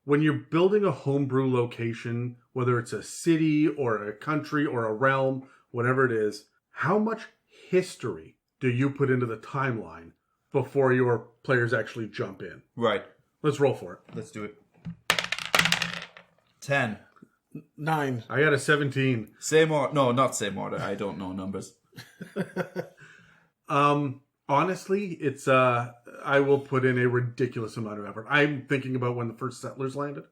when you're building a homebrew location, whether it's a city or a country or a realm, whatever it is, how much history do you put into the timeline before your players actually jump in? Right. Let's roll for it. Let's do it. 10. 9. I got a 17. Same order. No, not same order. I don't know numbers. Honestly, it's I will put in a ridiculous amount of effort. I'm thinking about when the first settlers landed.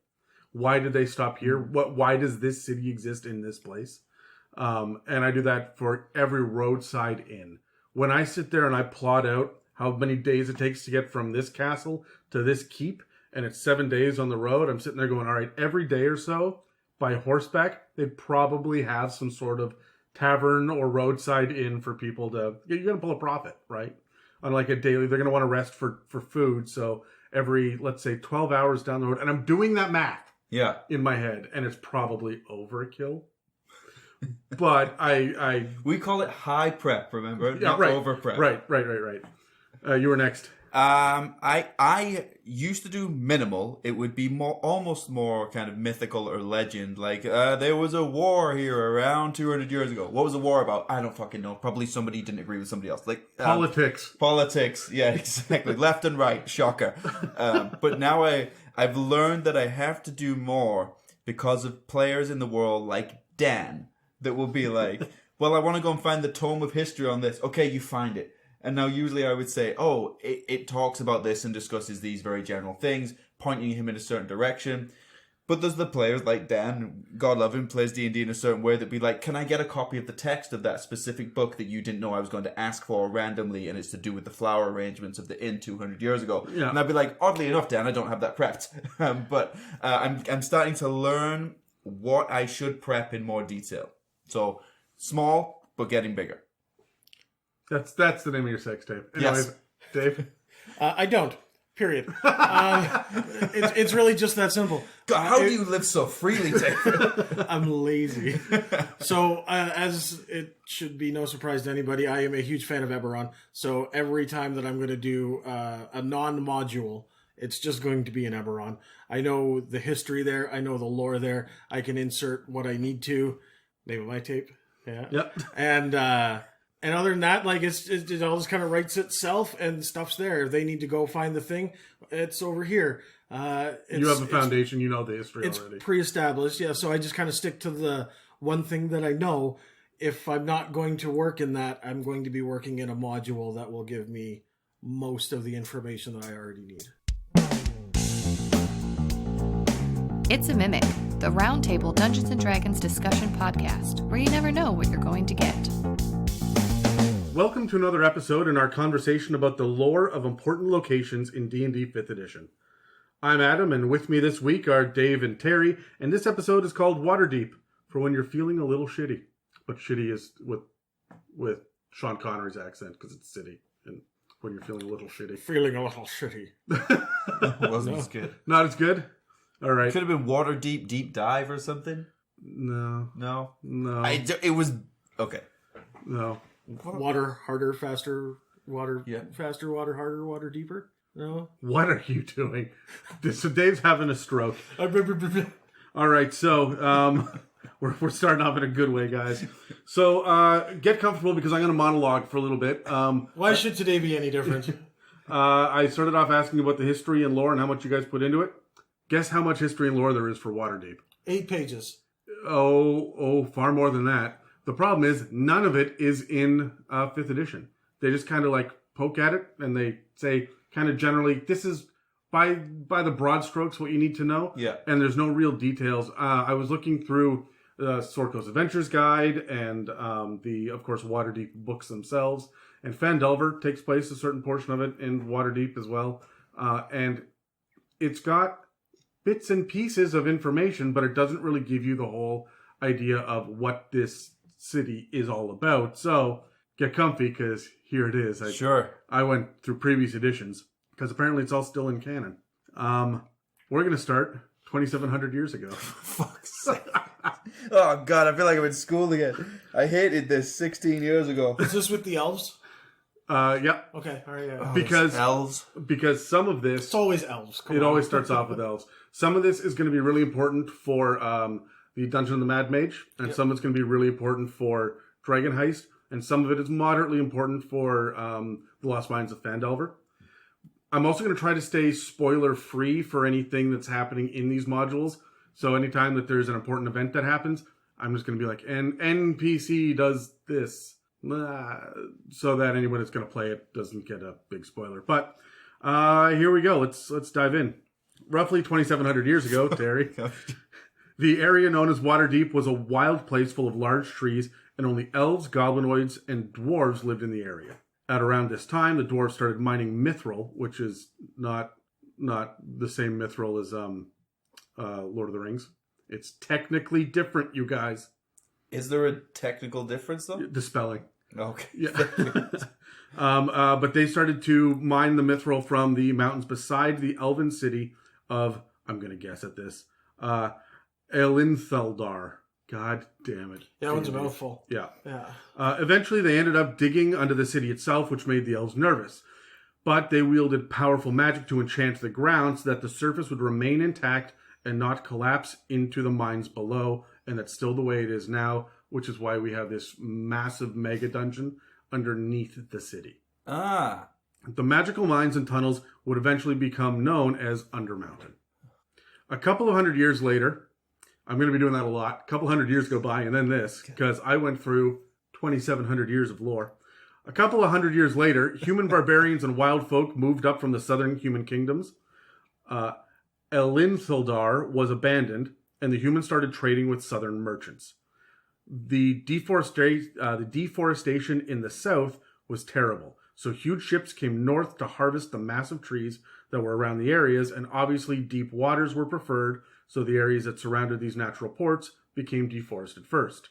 Why did they stop here? Why does this city exist in this place? And I do that for every roadside inn. When I sit there and I plot out how many days it takes to get from this castle to this keep, and it's 7 days on the road, I'm sitting there going, all right, every day or so, by horseback, they'd probably have some sort of tavern or roadside inn for people to... You're going to pull a profit, right? Unlike a daily, they're going to want to rest for food. So every, let's say, 12 hours down the road, and I'm doing that math in my head, and it's probably overkill. But I we call it high prep, remember? Yeah, not right, over prep. Right. You were next. I used to do minimal. It would be almost more kind of mythical or legend. Like, there was a war here around 200 years ago. What was the war about? I don't fucking know. Probably somebody didn't agree with somebody else. Like Politics. Politics. Yeah, exactly. Left and right. Shocker. But now I've learned that I have to do more because of players in the world like Dan that will be like, well, I want to go and find the tome of history on this. Okay, you find it. And now usually I would say, oh, it talks about this and discusses these very general things, pointing him in a certain direction. But there's the players like Dan, God love him, plays D&D in a certain way that'd be like, can I get a copy of the text of that specific book that you didn't know I was going to ask for randomly, and it's to do with the flower arrangements of the inn 200 years ago. Yeah. And I'd be like, oddly enough, Dan, I don't have that prepped. But I'm starting to learn what I should prep in more detail. So small, but getting bigger. That's the name of your sex tape. Anyways, yes. Dave? I don't. Period. It's really just that simple. God, how do you live so freely, Dave? I'm lazy. So, as it should be no surprise to anybody, I am a huge fan of Eberron. So every time that I'm going to do a non-module, it's just going to be an Eberron. I know the history there. I know the lore there. I can insert what I need to. Name of my tape. Yeah. Yep. And other than that, like it all just kind of writes itself, and stuff's there. If they need to go find the thing, it's over here. You have a foundation. You know the history already. It's pre-established, yeah. So I just kind of stick to the one thing that I know. If I'm not going to work in that, I'm going to be working in a module that will give me most of the information that I already need. It's a Mimic, the Roundtable Dungeons & Dragons discussion podcast, where you never know what you're going to get. Welcome to another episode in our conversation about the lore of important locations in D&D 5th edition. I'm Adam, and with me this week are Dave and Terry, and this episode is called Waterdeep, for when you're feeling a little shitty. But shitty is with Sean Connery's accent, because it's city, and when you're feeling a little shitty. Feeling a little shitty. Wasn't as good. Not as good? All right. Could have been Waterdeep Deep Dive or something. No. It was okay. No. Water harder, faster. Water faster, water harder, water deeper. No. What are you doing? So Dave's having a stroke. All right. So we're starting off in a good way, guys. So get comfortable because I'm going to monologue for a little bit. Why should today be any different? I started off asking about the history and lore and how much you guys put into it. Guess how much history and lore there is for Waterdeep? 8 pages. Oh, far more than that. The problem is none of it is in 5th edition. They just kind of like poke at it and they say kind of generally, this is by the broad strokes what you need to know. Yeah. And there's no real details. I was looking through Sorko's Adventures Guide and of course, Waterdeep books themselves. And Phandelver takes place a certain portion of it in Waterdeep as well. And it's got bits and pieces of information, but it doesn't really give you the whole idea of what this city is all about. So get comfy because here it is. Sure. I went through previous editions because apparently it's all still in canon. We're going to start 2,700 years ago. Fuck's sake. Oh, God, I feel like I'm in school again. I hated this 16 years ago. Is this with the elves? Yeah. Okay, all right, yeah. Because elves. Because some of this... It's always elves. Always starts off with elves. Some of this is going to be really important for the Dungeon of the Mad Mage, and some of it's going to be really important for Dragon Heist, and some of it is moderately important for the Lost Mines of Phandelver. I'm also going to try to stay spoiler-free for anything that's happening in these modules. So anytime that there's an important event that happens, I'm just going to be like, an NPC does this. So that anyone that's going to play it doesn't get a big spoiler. But here we go. Let's dive in. Roughly 2,700 years ago, Terry, the area known as Waterdeep was a wild place full of large trees, and only elves, goblinoids, and dwarves lived in the area. At around this time, the dwarves started mining mithril, which is not the same mithril as Lord of the Rings. It's technically different, you guys. Is there a technical difference, though? The spelling. Okay. Yeah. But they started to mine the mithril from the mountains beside the elven city of, I'm going to guess at this, Aelinthaldaar. God damn it. That one's a mouthful. Yeah. Yeah. Eventually, they ended up digging under the city itself, which made the elves nervous. But they wielded powerful magic to enchant the ground so that the surface would remain intact and not collapse into the mines below. And that's still the way it is now, which is why we have this massive mega dungeon underneath the city. Ah. The magical mines and tunnels would eventually become known as Undermountain. A couple of hundred years later, I'm going to be doing that a lot. A couple hundred years go by, and then this, because I went through 2,700 years of lore. A couple of hundred years later, human barbarians and wild folk moved up from the southern human kingdoms. Aelinthaldaar was abandoned, and the humans started trading with southern merchants. The deforestation in the south was terrible, so huge ships came north to harvest the massive trees that were around the areas, and obviously deep waters were preferred, so the areas that surrounded these natural ports became deforested first.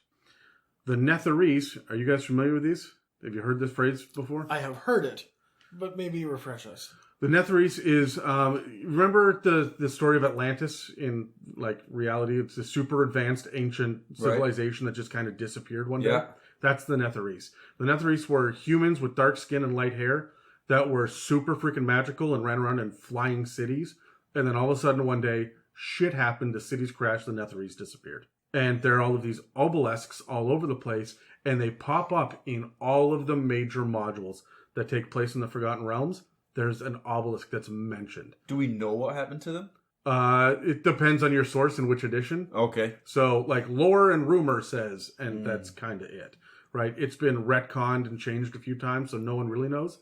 The Netherese, are you guys familiar with these? Have you heard this phrase before? I have heard it, but maybe refresh us. The Netherese is, remember the story of Atlantis in, like, reality? It's a super advanced ancient civilization that just kind of disappeared one day. Yeah. That's the Netherese. The Netherese were humans with dark skin and light hair that were super freaking magical and ran around in flying cities. And then all of a sudden one day, shit happened, the cities crashed, the Netherese disappeared. And there are all of these obelisks all over the place, and they pop up in all of the major modules that take place in the Forgotten Realms. There's an obelisk that's mentioned. Do we know what happened to them? It depends on your source and which edition. Okay. So, like, lore and rumor says, and that's kind of it, right? It's been retconned and changed a few times, so no one really knows.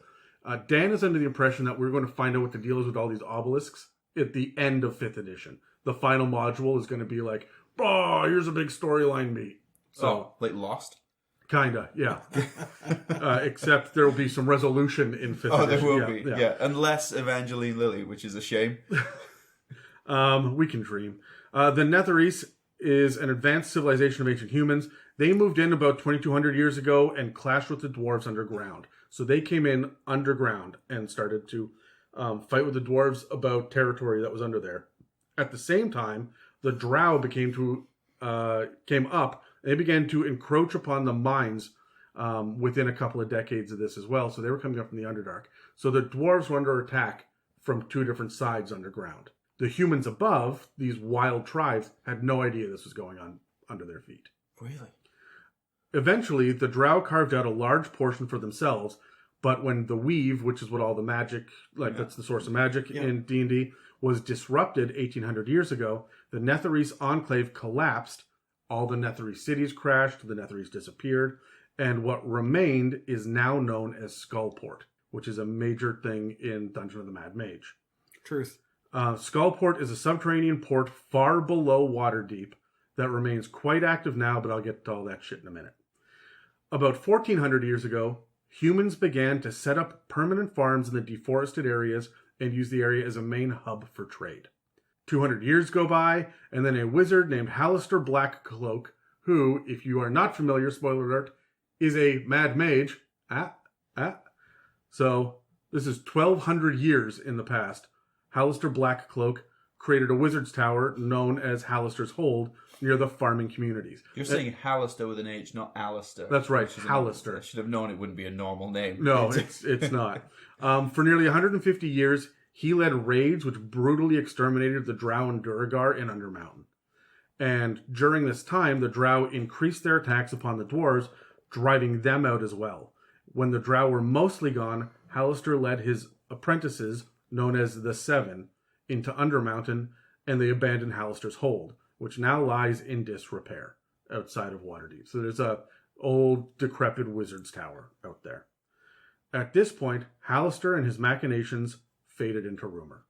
Dan is under the impression that we're going to find out what the deal is with all these obelisks at the end of 5th edition. The final module is going to be like, oh, here's a big storyline beat. So, like Lost? Kinda, yeah. Except there will be some resolution in 5th edition. Oh, there will be, yeah. Unless Evangeline Lilly, which is a shame. We can dream. The Netherese is an advanced civilization of ancient humans. They moved in about 2,200 years ago and clashed with the dwarves underground. So they came in underground and started to fight with the dwarves about territory that was under there. At the same time, the drow came up, and they began to encroach upon the mines within a couple of decades of this as well. So they were coming up from the Underdark. So the dwarves were under attack from 2 different sides underground. The humans above, these wild tribes, had no idea this was going on under their feet. Really? Eventually, the drow carved out a large portion for themselves, but when the weave, which is what all the magic, that's the source of magic in D&D, was disrupted 1,800 years ago, the Netherese Enclave collapsed, all the Netherese cities crashed, the Netherese disappeared, and what remained is now known as Skullport, which is a major thing in Dungeon of the Mad Mage. Truth. Skullport is a subterranean port far below Waterdeep that remains quite active now, but I'll get to all that shit in a minute. About 1,400 years ago, humans began to set up permanent farms in the deforested areas and use the area as a main hub for trade. 200 years go by, and then a wizard named Halaster Blackcloak, who, if you are not familiar, spoiler alert, is a Mad Mage. So, this is 1,200 years in the past. Halaster Blackcloak created a wizard's tower known as Halaster's Hold near the farming communities. You're saying Halaster with an H, not Alistair. That's right, Halaster. I should have known it wouldn't be a normal name. No, it's not. For nearly 150 years, He led raids which brutally exterminated the drow and Duragar in Undermountain. And during this time, the drow increased their attacks upon the dwarves, driving them out as well. When the drow were mostly gone, Halaster led his apprentices, known as the Seven, into Undermountain, and they abandoned Halaster's hold, which now lies in disrepair outside of Waterdeep. So there's a old, decrepit wizard's tower out there. At this point, Halaster and his machinations faded into rumor.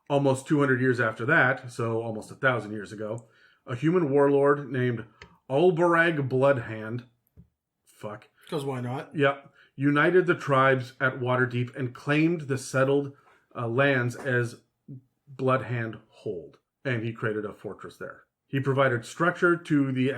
Almost 200 years after that, so almost 1,000 years ago, a human warlord named Ulbarag Bloodhand, Because why not? united the tribes at Waterdeep and claimed the settled lands as Bloodhand Hold, and he created a fortress there. He provided structure to the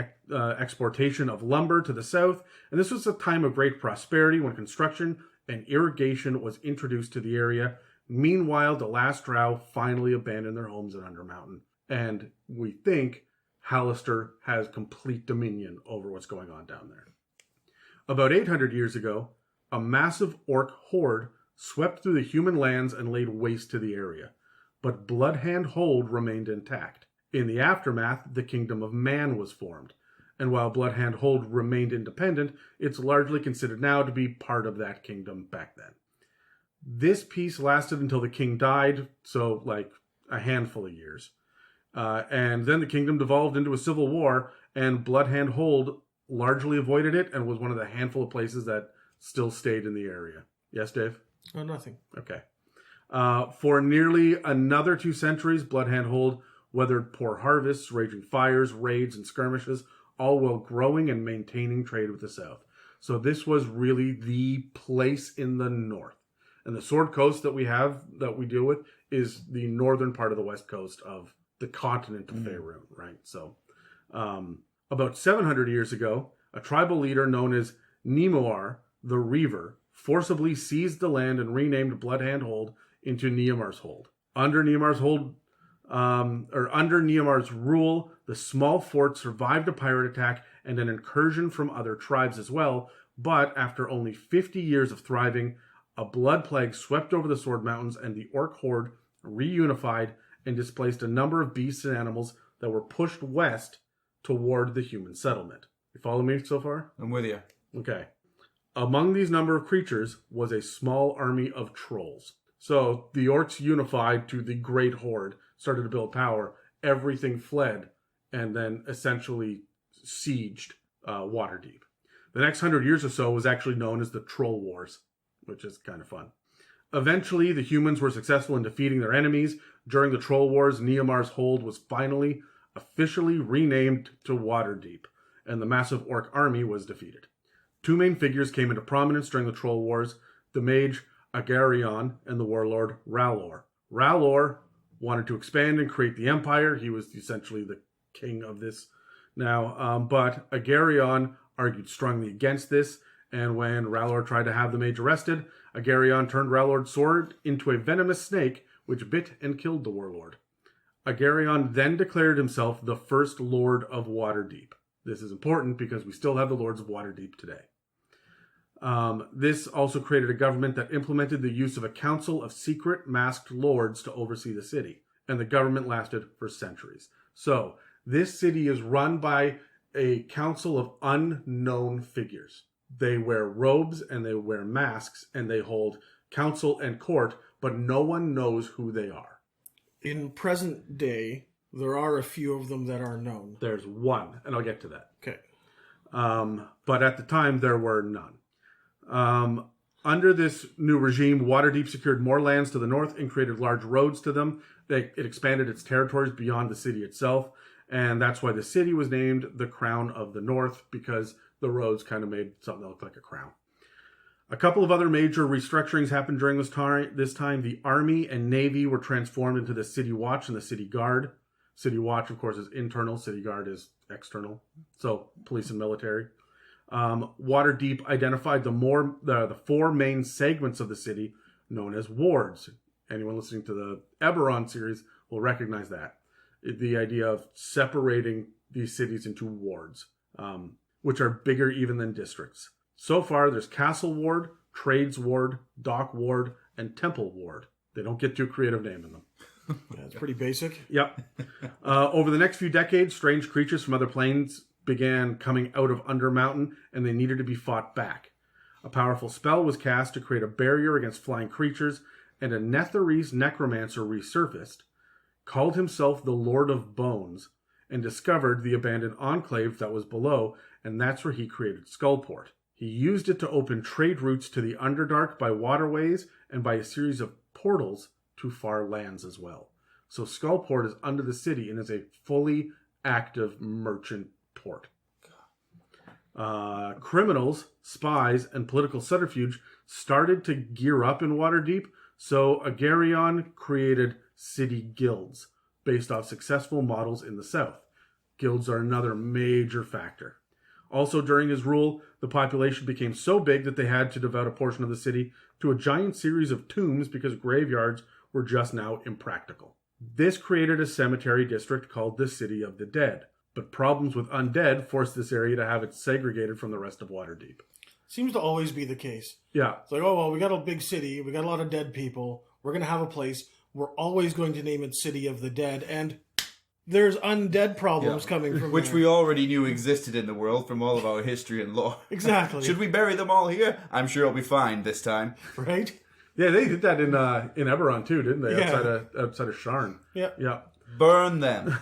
exportation of lumber to the south, and this was a time of great prosperity when construction and irrigation was introduced to the area. Meanwhile, the last drow finally abandoned their homes in Undermountain, and we think Halaster has complete dominion over what's going on down there. About 800 years ago, a massive orc horde swept through the human lands and laid waste to the area, but Bloodhand Hold remained intact. In the aftermath, the Kingdom of Man was formed, and while Bloodhand Hold remained independent, it's largely considered now to be part of that kingdom back then. This peace lasted until the king died, so like a handful of years. And then the kingdom devolved into a civil war, and Bloodhand Hold largely avoided it and was one of the handful of places that still stayed in the area. Yes, Dave? Oh, nothing. Okay. For nearly another 2 centuries, Bloodhand Hold weathered poor harvests, raging fires, raids, and skirmishes, all while growing and maintaining trade with the south. So this was really the place in the north. And the Sword Coast that we deal with, is the northern part of the west coast of the continent of Faerun, right? So, about 700 years ago, a tribal leader known as Nemoar the Reaver forcibly seized the land and renamed Bloodhand Hold into Neomar's Hold. Under Neomar's rule, the small fort survived a pirate attack and an incursion from other tribes as well, but after only 50 years of thriving, a blood plague swept over the Sword Mountains and the orc horde reunified and displaced a number of beasts and animals that were pushed west toward the human settlement. You follow me so far? I'm with you. Okay. Among these number of creatures was a small army of trolls. So the orcs unified to the great horde, started to build power, everything fled, and then essentially sieged Waterdeep. The next 100 years or so was actually known as the Trollwars, which is kind of fun. Eventually, the humans were successful in defeating their enemies. During the Troll Wars, Neomar's Hold was finally officially renamed to Waterdeep, and the massive orc army was defeated. 2 main figures came into prominence during the Troll Wars, the mage Agarion and the warlord Ralor. Ralor wanted to expand and create the empire. He was essentially the king of this now, but Agarion argued strongly against this, and when Ralor tried to have the mage arrested, Agarion turned Ralor's sword into a venomous snake, which bit and killed the warlord. Agarion then declared himself the first Lord of Waterdeep. This is important because we still have the Lords of Waterdeep today. This also created a government that implemented the use of a council of secret masked lords to oversee the city, and the government lasted for centuries. So, this city is run by a council of unknown figures. They wear robes and they wear masks and they hold council and court, but no one knows who they are. In present day, there are a few of them that are known. There's one, and I'll get to that. Okay. But at the time, there were none. Under this new regime, Waterdeep secured more lands to the north and created large roads to them. It expanded its territories beyond the city itself, and that's why the city was named the Crown of the North, because the roads kind of made something that looked like a crown. A couple of other major restructurings happened during this time. The Army and Navy were transformed into the City Watch and the City Guard. City Watch, of course, is internal. City Guard is external. So, police and military. Waterdeep identified the 4 main segments of the city known as wards. Anyone listening to the Eberron series will recognize that. The idea of separating these cities into wards, which are bigger even than districts. So far, there's Castle Ward, Trades Ward, Dock Ward, and Temple Ward. They don't get too creative naming them. Yeah, it's pretty basic. Yep. Over the next few decades, strange creatures from other planes began coming out of Undermountain, and they needed to be fought back. A powerful spell was cast to create a barrier against flying creatures, and a Netherese necromancer resurfaced, called himself the Lord of Bones, and discovered the abandoned enclave that was below, and that's where he created Skullport. He used it to open trade routes to the Underdark by waterways and by a series of portals to far lands as well. So Skullport is under the city and is a fully active merchant port. Criminals, spies, and political subterfuge started to gear up in Waterdeep, so Agarion created city guilds based off successful models in the south. Guilds are another major factor. Also, during his rule, the population became so big that they had to devote a portion of the city to a giant series of tombs because graveyards were just now impractical. This created a cemetery district called the City of the Dead, but problems with undead forced this area to have it segregated from the rest of Waterdeep. Seems to always be the case. Yeah. It's like, oh, well, we got a big city. We got a lot of dead people. We're going to have a place. We're always going to name it City of the Dead. And there's undead problems coming from which there. we already knew existed in the world from all of our history and lore. Exactly. Should we bury them all here? I'm sure it'll be fine this time. Right? Yeah, they did that in Eberron too, didn't they? Yeah. Outside of Sharn. Yeah. Yeah. Burn them.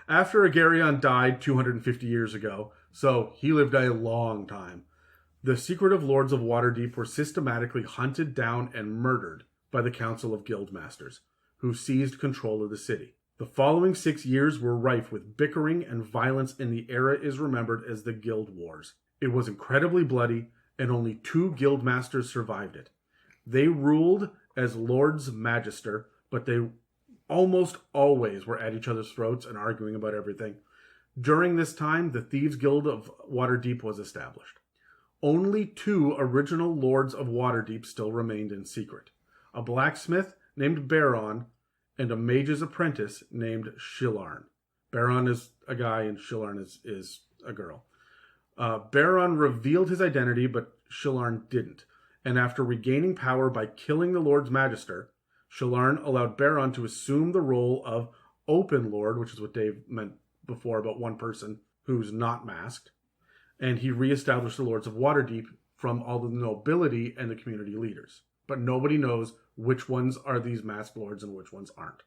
After Agarion died 250 years ago, so he lived a long time, the secretive lords of Waterdeep were systematically hunted down and murdered by the Council of Guildmasters, who seized control of the city. The following 6 years were rife with bickering and violence, and the era is remembered as the Guildwars. It was incredibly bloody, and only 2 guildmasters survived it. They ruled as Lords Magister, but they almost always were at each other's throats and arguing about everything. During this time, the Thieves Guild of Waterdeep was established. Only 2 original Lords of Waterdeep still remained in secret. A blacksmith named Baron and a mage's apprentice named Shillarn. Baron is a guy and Shillarn is a girl. Baron revealed his identity, but Shillarn didn't. And after regaining power by killing the Lord's Magister, Shillarn allowed Baron to assume the role of Open Lord, which is what Dave meant before about one person who's not masked. And he reestablished the Lords of Waterdeep from all the nobility and the community leaders. But nobody knows which ones are these masked lords and which ones aren't.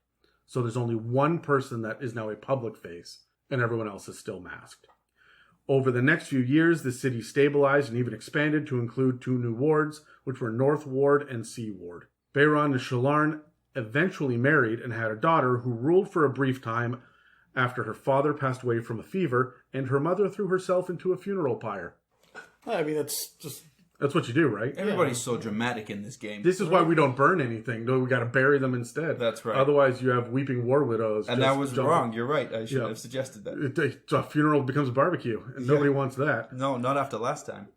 So there's only one person that is now a public face, and everyone else is still masked. Over the next few years, the city stabilized and even expanded to include 2 new wards, which were North Ward and Sea Ward. Baron and Shillarn eventually married and had a daughter who ruled for a brief time after her father passed away from a fever and her mother threw herself into a funeral pyre. I mean, that's what you do, right? Everybody's so dramatic in this game. This is why we don't burn anything. No, we got to bury them instead. That's right. Otherwise, you have weeping war widows. And that was wrong. You're right. I should have suggested that. A funeral becomes a barbecue, and nobody wants that. No, not after last time.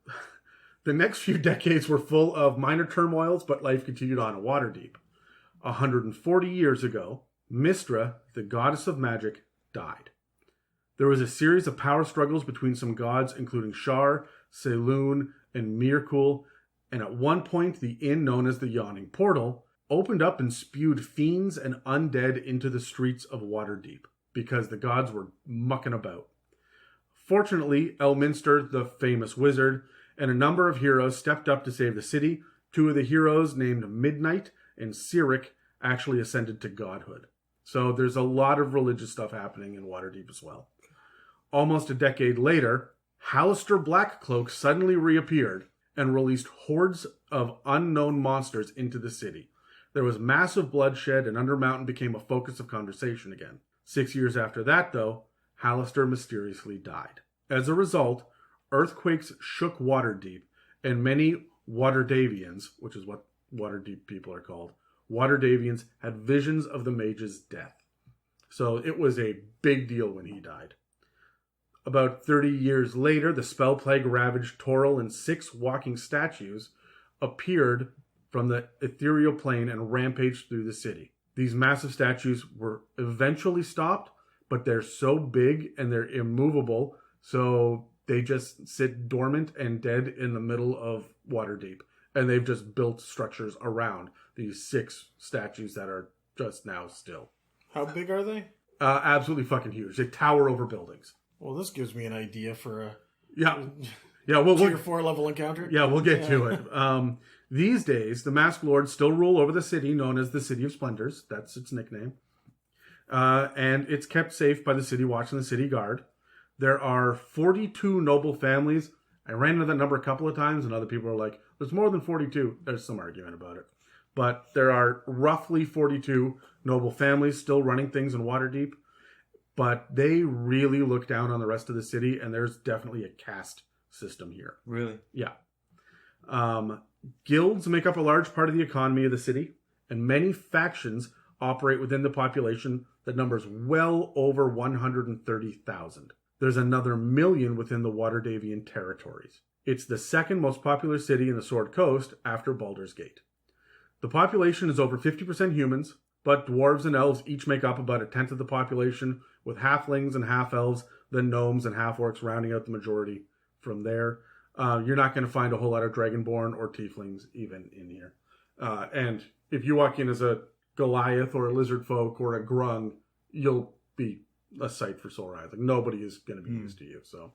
The next few decades were full of minor turmoils, but life continued on in Waterdeep. 140 years ago, Mystra, the goddess of magic, died. There was a series of power struggles between some gods, including Shar, Saloon, and Mirkul, and at one point the inn known as the Yawning Portal opened up and spewed fiends and undead into the streets of Waterdeep because the gods were mucking about. Fortunately, Elminster, the famous wizard, and a number of heroes stepped up to save the city. 2 of the heroes, named Midnight and Cyric, actually ascended to godhood. So there's a lot of religious stuff happening in Waterdeep as well. Almost a decade later, Halaster Blackcloak suddenly reappeared and released hordes of unknown monsters into the city. There was massive bloodshed, and Undermountain became a focus of conversation again. 6 years after that, though, Halaster mysteriously died. As a result, earthquakes shook Waterdeep, and many Waterdavians, which is what Waterdeep people are called, Waterdavians had visions of the mage's death. So it was a big deal when he died. About 30 years later, the spell plague ravaged Toril, and 6 walking statues appeared from the ethereal plane and rampaged through the city. These massive statues were eventually stopped, but they're so big and they're immovable, so they just sit dormant and dead in the middle of Waterdeep. and they've just built structures around these 6 statues that are just now still. How big are they? Absolutely fucking huge. They tower over buildings. Well, this gives me an idea for a Yeah. tier 4 level encounter. Yeah, we'll get to it. These days, the Masked Lords still rule over the city, known as the City of Splendors. That's its nickname. And it's kept safe by the City Watch and the City Guard. There are 42 noble families. I ran into that number a couple of times, and other people are like, there's more than 42. There's some argument about it. But there are roughly 42 noble families still running things in Waterdeep. But they really look down on the rest of the city, and there's definitely a caste system here. Really? Yeah. Guilds make up a large part of the economy of the city, and many factions operate within the population that numbers well over 130,000. There's another 1 million within the Waterdavian territories. It's the second most popular city in the Sword Coast after Baldur's Gate. The population is over 50% humans, but dwarves and elves each make up about 1/10 of the population, with halflings and half-elves, then gnomes and half-orcs rounding out the majority from there. You're not going to find a whole lot of dragonborn or tieflings even in here. And if you walk in as a Goliath or a lizard folk or a grung, you'll be a sight for sore eyes. Like, nobody is going to be used to you. So,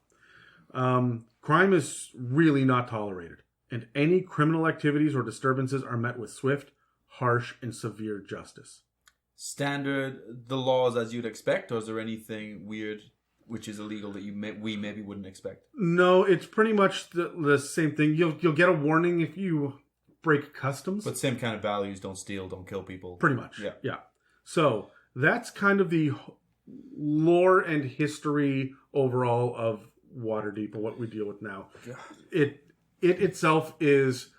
crime is really not tolerated, and any criminal activities or disturbances are met with swift, harsh, and severe justice. Standard, the laws as you'd expect, or is there anything weird which is illegal that we maybe wouldn't expect? No, it's pretty much the same thing. You'll get a warning if you break customs. But same kind of values: don't steal, don't kill people. Pretty much, yeah. So that's kind of the lore and history overall of Waterdeep and what we deal with now. Yeah. It itself is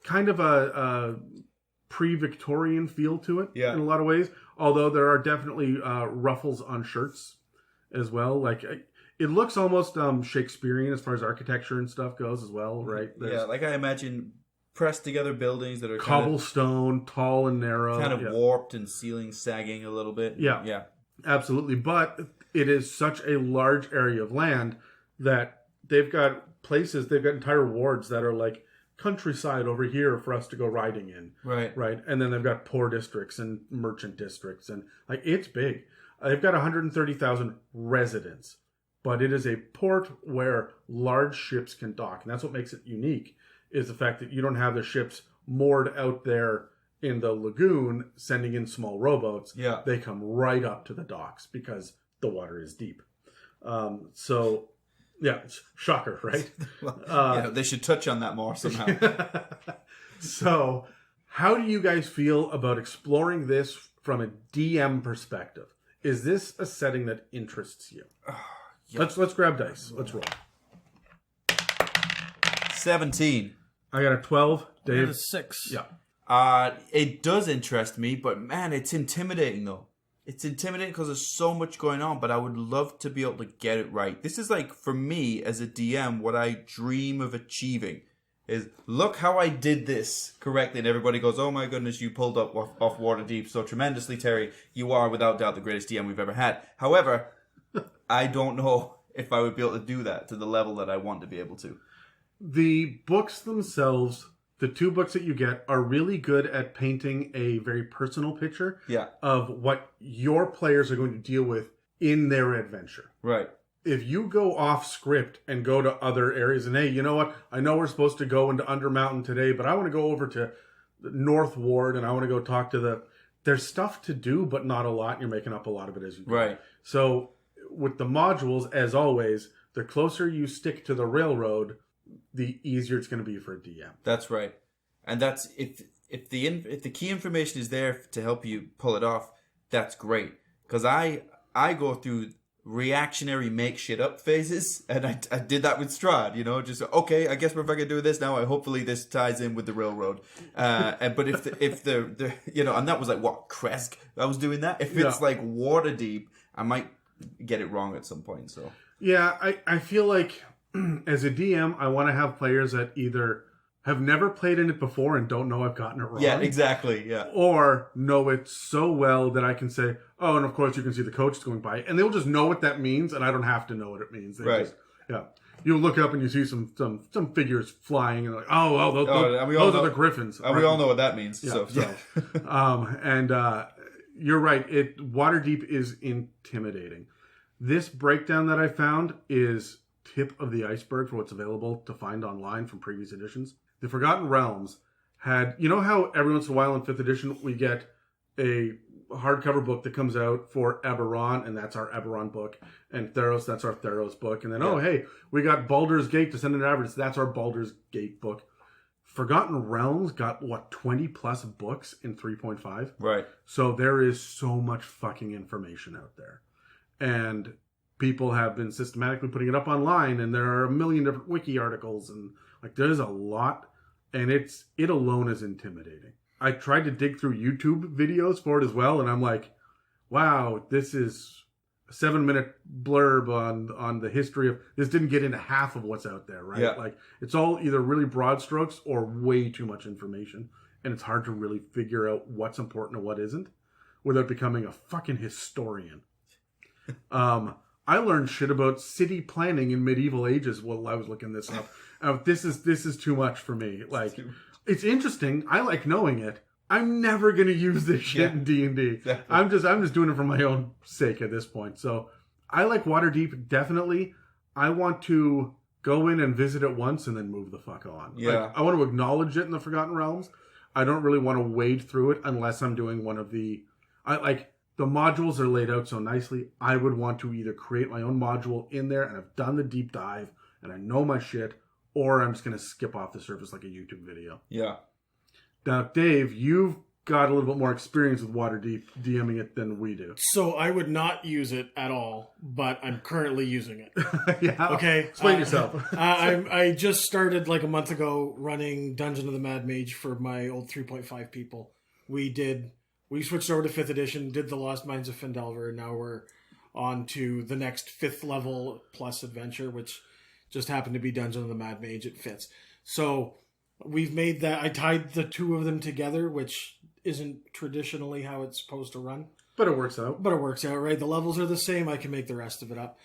kind of a pre-Victorian feel to it in a lot of ways, although there are definitely ruffles on shirts as well. Like, it looks almost Shakespearean as far as architecture and stuff goes as well, right? Yeah, like I imagine pressed together buildings that are cobblestone, tall and narrow, kind of warped, and ceilings sagging a little bit. Yeah, absolutely. But it is such a large area of land that they've got entire wards that are like countryside over here for us to go riding in. Right. And then they've got poor districts and merchant districts, and like, it's big. They've got 130,000 residents, but it is a port where large ships can dock, and that's what makes it unique, is the fact that you don't have the ships moored out there in the lagoon sending in small rowboats. Yeah. They come right up to the docks because the water is deep. So, yeah, it's shocker, right? They should touch on that more somehow. So, how do you guys feel about exploring this from a DM perspective? Is this a setting that interests you? Let's grab dice. Let's roll. 17. I got a 12. Dave? I got a 6. Yeah. It does interest me, but man, it's intimidating though. It's intimidating because there's so much going on, but I would love to be able to get it right. This is like, for me as a DM, what I dream of achieving is, look how I did this correctly. And everybody goes, oh my goodness, you pulled up off Waterdeep so tremendously, Terry. You are without doubt the greatest DM we've ever had. However, I don't know if I would be able to do that to the level that I want to be able to. The books themselves, the 2 books that you get, are really good at painting a very personal picture of what your players are going to deal with in their adventure. Right. If you go off script and go to other areas and, hey, you know what? I know we're supposed to go into Undermountain today, but I want to go over to the North Ward and I want to go talk to there's stuff to do, but not a lot. And you're making up a lot of it as you go. Right. So with the modules, as always, the closer you stick to the railroad, the easier it's going to be for a DM. That's right. And that's, if the key information is there to help you pull it off, that's great. Because I go through reactionary make shit up phases, and I did that with Strahd, just okay, I guess we're fucking doing this now. Hopefully this ties in with the railroad. But if the and that was like what Kresk, I was doing that. If it's like Waterdeep, I might get it wrong at some point. So yeah, I feel like as a DM, I want to have players that either have never played in it before and don't know I've gotten it wrong. Yeah, exactly. Yeah. Or know it so well that I can say, oh, and of course you can see the coach going by, and they'll just know what that means, and I don't have to know what it means. They right. you look up and you see some figures flying, and like, those are the griffins. And we all know what that means. Yeah, So. You're right. Waterdeep is intimidating. This breakdown that I found is tip of the iceberg for what's available to find online from previous editions. The Forgotten Realms had, you know how every once in a while in 5th edition we get a hardcover book that comes out for Eberron, and that's our Eberron book, and Theros, that's our Theros book, and then hey, we got Baldur's Gate Descendant of Avernus, that's our Baldur's Gate book. Forgotten Realms got 20 plus books in 3.5, right? So there is so much fucking information out there, and people have been systematically putting it up online, and there are a million different wiki articles, and like there's a lot, and it alone is intimidating. I tried to dig through YouTube videos for it as well, and I'm like, wow, this is a 7-minute blurb on the history of... This didn't get into half of what's out there, right? Yeah. Like, it's all either really broad strokes or way too much information, and it's hard to really figure out what's important and what isn't without becoming a fucking historian. I learned shit about city planning in medieval ages while I was looking this up. This is too much for me. Like... It's interesting. I like knowing it. I'm never going to use this shit in D&D. Exactly. I'm just doing it for my own sake at this point. So I like Waterdeep, definitely. I want to go in and visit it once and then move the fuck on. Yeah. Like, I want to acknowledge it in the Forgotten Realms. I don't really want to wade through it unless I'm doing one of the... the modules are laid out so nicely. I would want to either create my own module in there, and I've done the deep dive, and I know my shit, or I'm just going to skip off the surface like a YouTube video. Yeah. Now, Dave, you've got a little bit more experience with Waterdeep DMing it than we do. So I would not use it at all, but I'm currently using it. Yeah. Okay. Explain yourself. I just started like a month ago running Dungeon of the Mad Mage for my old 3.5 people. We switched over to 5th edition, did the Lost Mines of Phandelver, and now we're on to the next 5th level plus adventure, which just happened to be Dungeon of the Mad Mage. It fits. So we've made that. I tied the two of them together, which isn't traditionally how it's supposed to run. But it works out. Right? The levels are the same. I can make the rest of it up.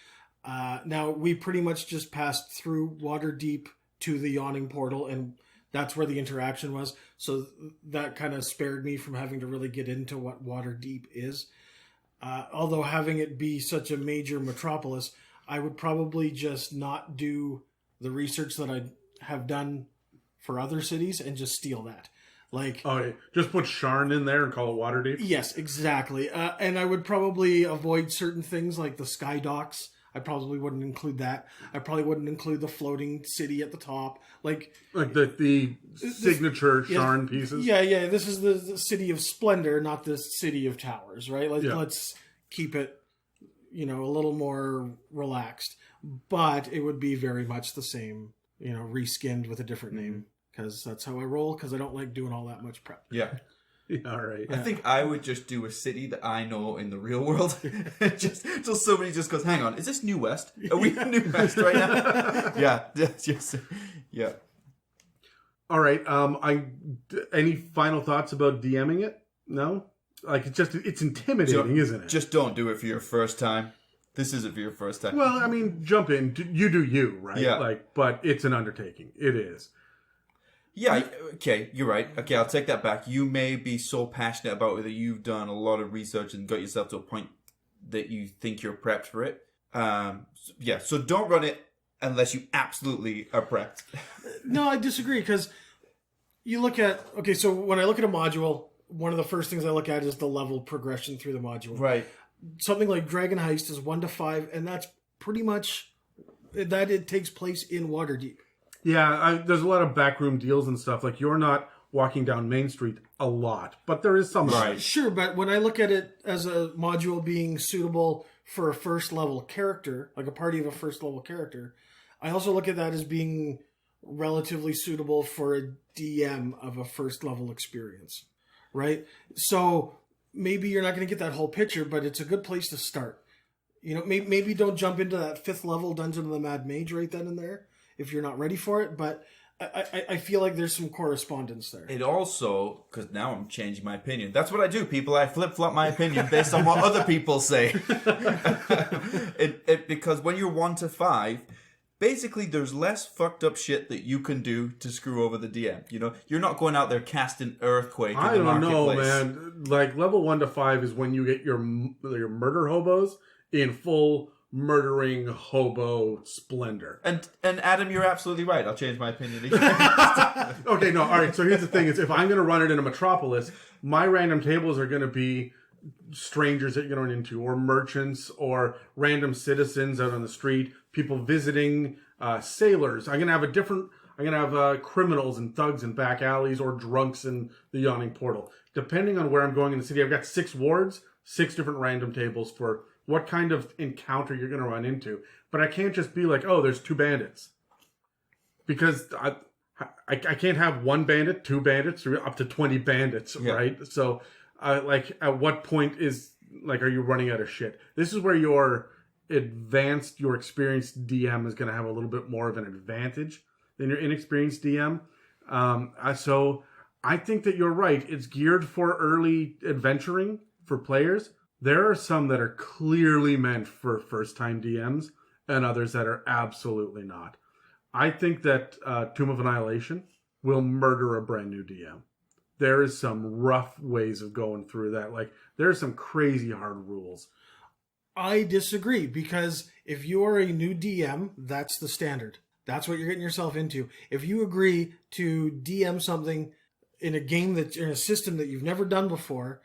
Now, we pretty much just passed through Waterdeep to the Yawning Portal, and that's where the interaction was. So that kind of spared me from having to really get into what Waterdeep is. Although having it be such a major metropolis, I would probably just not do the research that I have done for other cities and just steal that. Just put Sharn in there and call it Waterdeep? Yes, exactly. And I would probably avoid certain things like the sky docks. I probably wouldn't include that. I probably wouldn't include the floating city at the top. Like the signature Sharn pieces? Yeah. This is the city of splendor, not the city of towers, right? Let's keep it a little more relaxed, but it would be very much the same, reskinned with a different name, because that's how I roll, because I don't like doing all that much prep. Yeah. All right. I think I would just do a city that I know in the real world. just till somebody just goes, hang on, is this New West? Are we in New West right now? Yeah. All right. Any final thoughts about DMing it? No? It's intimidating, isn't it? Just don't do it for your first time. This isn't for your first time. Well, I mean, jump in. You do you, right? Yeah. But it's an undertaking. It is. Yeah, okay, you're right. Okay, I'll take that back. You may be so passionate about it that you've done a lot of research and got yourself to a point that you think you're prepped for it. So don't run it unless you absolutely are prepped. No, I disagree, because you look at... Okay, so when I look at a module, one of the first things I look at is the level progression through the module. Right. Something like Dragon Heist is 1 to 5, and that's pretty much... that it takes place in Waterdeep. Yeah, there's a lot of backroom deals and stuff. Like, you're not walking down Main Street a lot, but there is some. Right. Sure, but when I look at it as a module being suitable for a first level character, like a party of a first level character, I also look at that as being relatively suitable for a DM of a first level experience, right? So maybe you're not going to get that whole picture, but it's a good place to start. Maybe don't jump into that 5th level Dungeon of the Mad Mage right then and there, if you're not ready for it, but I feel like there's some correspondence there. It also, because now I'm changing my opinion. That's what I do, people. I flip-flop my opinion based on what other people say. Because when you're 1 to 5, basically there's less fucked up shit that you can do to screw over the DM. You know, you're not going out there casting Earthquake in I the don't know, marketplace. man. Like level 1 to 5 is when you get your murder hobos in full murdering hobo splendor. And Adam, you're absolutely right. I'll change my opinion again. Okay, no, all right. So here's the thing: is if I'm going to run it in a metropolis, my random tables are going to be strangers that you're going to run into, or merchants, or random citizens out on the street, people visiting, sailors. I'm going to have criminals and thugs in back alleys, or drunks in the Yawning Portal. Depending on where I'm going in the city, I've got 6 wards, 6 different random tables for what kind of encounter you're going to run into. But I can't just be like, oh, there's 2 bandits. Because I can't have 1 bandit, 2 bandits, or up to 20 bandits, right? So, at what point are you running out of shit? This is where your experienced DM is going to have a little bit more of an advantage than your inexperienced DM. So I think that you're right. It's geared for early adventuring for players. There are some that are clearly meant for first-time DMs, and others that are absolutely not. I think that Tomb of Annihilation will murder a brand new DM. There is some rough ways of going through that. Like, there are some crazy hard rules. I disagree, because if you're a new DM, that's the standard. That's what you're getting yourself into. If you agree to DM something in a game in a system that you've never done before,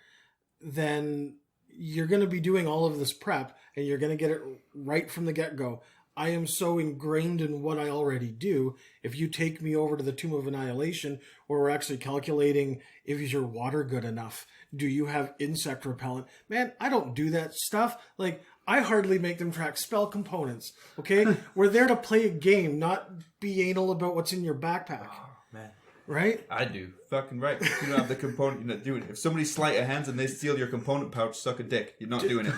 then you're going to be doing all of this prep, and you're going to get it right from the get-go. I am so ingrained in what I already do. If you take me over to the Tomb of Annihilation, where we're actually calculating, is your water good enough? Do you have insect repellent? Man, I don't do that stuff. Like, I hardly make them track spell components, okay? We're there to play a game, not be anal about what's in your backpack. Oh, man. Right? I do. Fucking right. If you don't have the component, you're not doing it. If somebody sleight of hands and they steal your component pouch, suck a dick. You're not doing it.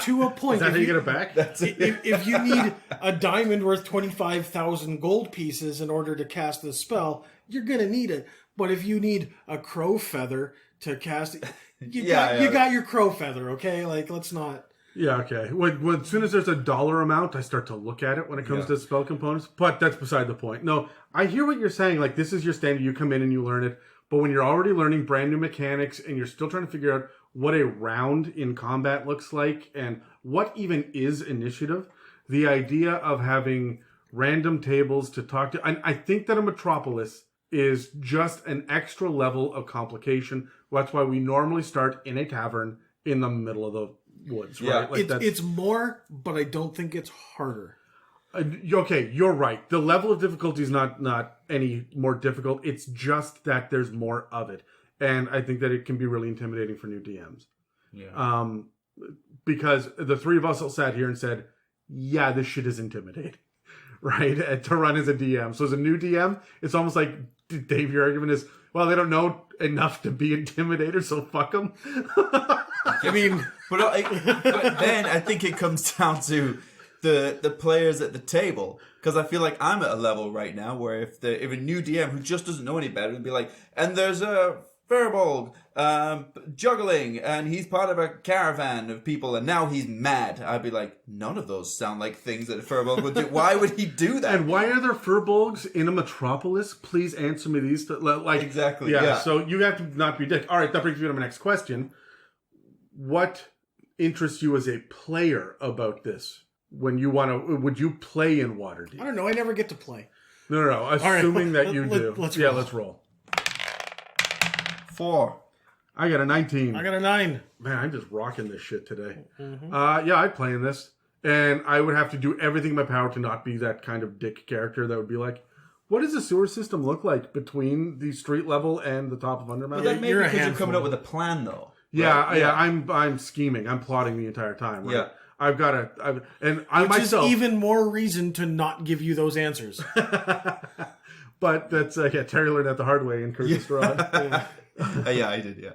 To a point. Is that how you get it back? That's it. If you need a diamond worth 25,000 gold pieces in order to cast this spell, you're going to need it. But if you need a crow feather to cast it, you got your crow feather, okay? Like, let's not... Yeah, okay. As soon as there's a dollar amount, I start to look at it when it comes to spell components. But that's beside the point. No, I hear what you're saying. Like, this is your standard. You come in and you learn it. But when you're already learning brand new mechanics and you're still trying to figure out what a round in combat looks like and what even is initiative, the idea of having random tables to talk to... I think that a metropolis is just an extra level of complication. That's why we normally start in a tavern in the middle of the woods, right? Like it's more, but I don't think it's harder. Okay, you're right. The level of difficulty is not any more difficult. It's just that there's more of it. And I think that it can be really intimidating for new DMs. Yeah. Because the 3 of us all sat here and said, yeah, this shit is intimidating. Right? To run as a DM. So as a new DM, it's almost like, Dave, your argument is, well, they don't know enough to be intimidators, so fuck them. I mean, but then I think it comes down to the players at the table, because I feel like I'm at a level right now where if a new DM who just doesn't know any better would be like, and there's a Firbolg juggling, and he's part of a caravan of people, and now he's mad. I'd be like, none of those sound like things that a Firbolg would do. Why would he do that? And why are there Firbolgs in a metropolis? Please answer me these. Exactly. Yeah. So you have to not be a dick. All right, that brings me to my next question. What interests you as a player about this? When you would you play in Waterdeep? I don't know. I never get to play. No. Assuming that you do. Let's roll. Let's roll. 4. I got a 19. I got a 9. Man, I'm just rocking this shit today. Mm-hmm. I'd play in this. And I would have to do everything in my power to not be that kind of dick character that would be like, what does the sewer system look like between the street level and the top of Undermountain? But that may be because you're coming up with a plan, though. Yeah, right? yeah. I'm scheming. I'm plotting the entire time. Right? Yeah. I've got to... Which is even more reason to not give you those answers. But that's... Terry learned that the hard way in Curse of Strahd. Yeah, I did, yeah.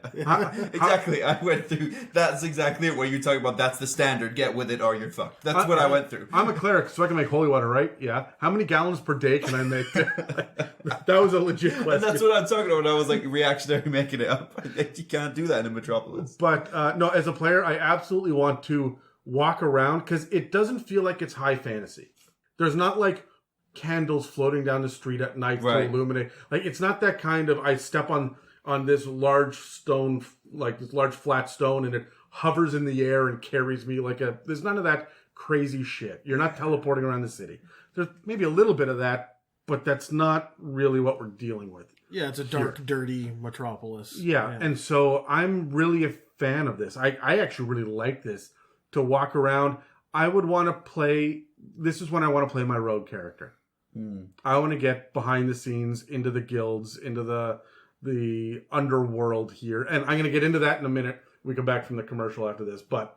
Exactly. I went through... That's exactly it, where you talk about that's the standard, get with it or you're fucked. That's what I went through. I'm a cleric, so I can make holy water, right? Yeah. How many gallons per day can I make? That was a legit question. And that's what I'm talking about when I was like reactionary making it up. You can't do that in a metropolis. But no, as a player, I absolutely want to walk around, because it doesn't feel like it's high fantasy. There's not like candles floating down the street at night to illuminate. Like, it's not that kind of, I step on this large stone, like this large flat stone, and it hovers in the air and carries me there's none of that crazy shit. You're not teleporting around the city. There's maybe a little bit of that, but that's not really what we're dealing with. Yeah, it's a dark, dirty metropolis. Yeah, and so I'm really a fan of this. I actually really like this. To walk around, I would want to play... This is when I want to play my rogue character. I want to get behind the scenes, into the guilds, into the underworld here. And I'm going to get into that in a minute. We come back from the commercial after this. But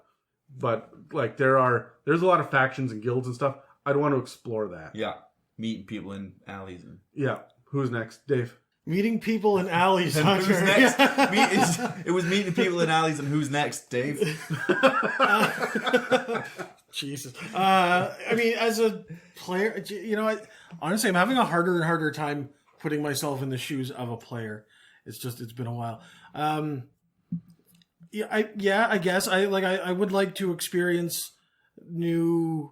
like, there's a lot of factions and guilds and stuff. I'd want to explore that. Yeah. Meeting people in alleys. Yeah. Who's next? Dave? Meeting people in alleys. And who's next? It was meeting people in alleys, and who's next, Dave? Jesus. I mean, as a player, honestly, I'm having a harder and harder time putting myself in the shoes of a player. It's been a while. I guess I would like to experience new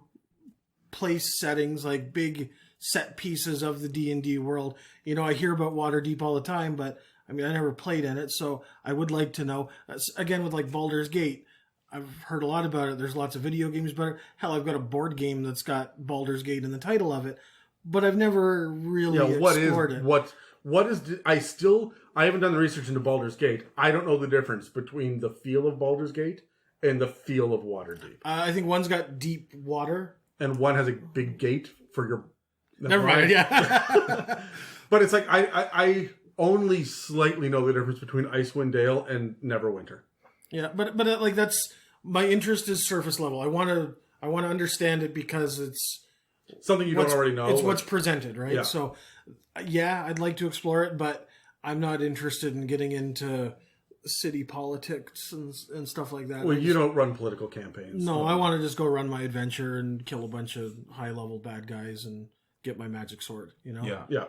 place settings, like big set pieces of the D&D world. I hear about Waterdeep all the time, but I mean, I never played in it, so I would like to know. Again, with like Baldur's Gate, I've heard a lot about it. There's lots of video games about it. Hell, I've got a board game that's got Baldur's Gate in the title of it, but I've never really explored it. I haven't done the research into Baldur's Gate. I don't know the difference between the feel of Baldur's Gate and the feel of Waterdeep. I think one's got deep water. And one has a big gate for your... Never mind, yeah. But it's like, I only slightly know the difference between Icewind Dale and Neverwinter. Yeah, but like, that's... My interest is surface level. I want to understand it because it's... Something you don't already know. It's what's presented, right? Yeah. So, yeah, I'd like to explore it, but I'm not interested in getting into city politics and stuff like that. Well, you don't run political campaigns. No, I want to just go run my adventure and kill a bunch of high-level bad guys and get my magic sword, Yeah.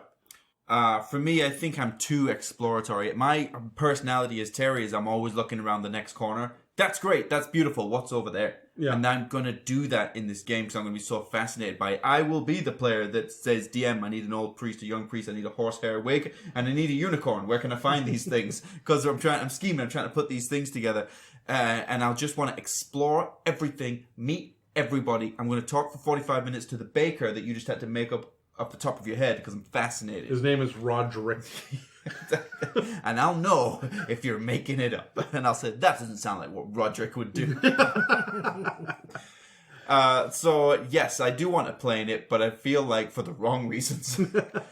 For me, I think I'm too exploratory. My personality as Terry is I'm always looking around the next corner. That's great. That's beautiful. What's over there? Yeah. And I'm going to do that in this game because I'm going to be so fascinated by it. I will be the player that says, DM, I need an old priest, a young priest, I need a horsehair wig, and I need a unicorn. Where can I find these things? Because I'm scheming, I'm trying to put these things together. And I'll just want to explore everything, meet everybody. I'm going to talk for 45 minutes to the baker that you just had to make up off the top of your head because I'm fascinated. His name is Roderick. And I'll know if you're making it up. And I'll say, that doesn't sound like what Roderick would do. So, yes, I do want to play in it, but I feel like for the wrong reasons.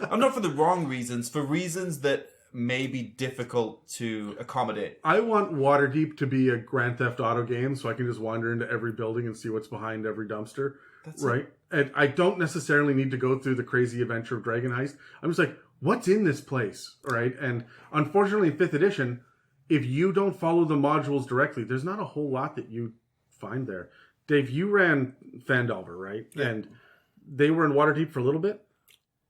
I'm not for the wrong reasons, for reasons that may be difficult to accommodate. I want Waterdeep to be a Grand Theft Auto game so I can just wander into every building and see what's behind every dumpster. That's right. And I don't necessarily need to go through the crazy adventure of Dragon Heist. I'm just like, what's in this place? Right? And unfortunately, in 5th edition, if you don't follow the modules directly, there's not a whole lot that you find there. Dave, you ran Phandelver, right? Yeah. And they were in Waterdeep for a little bit?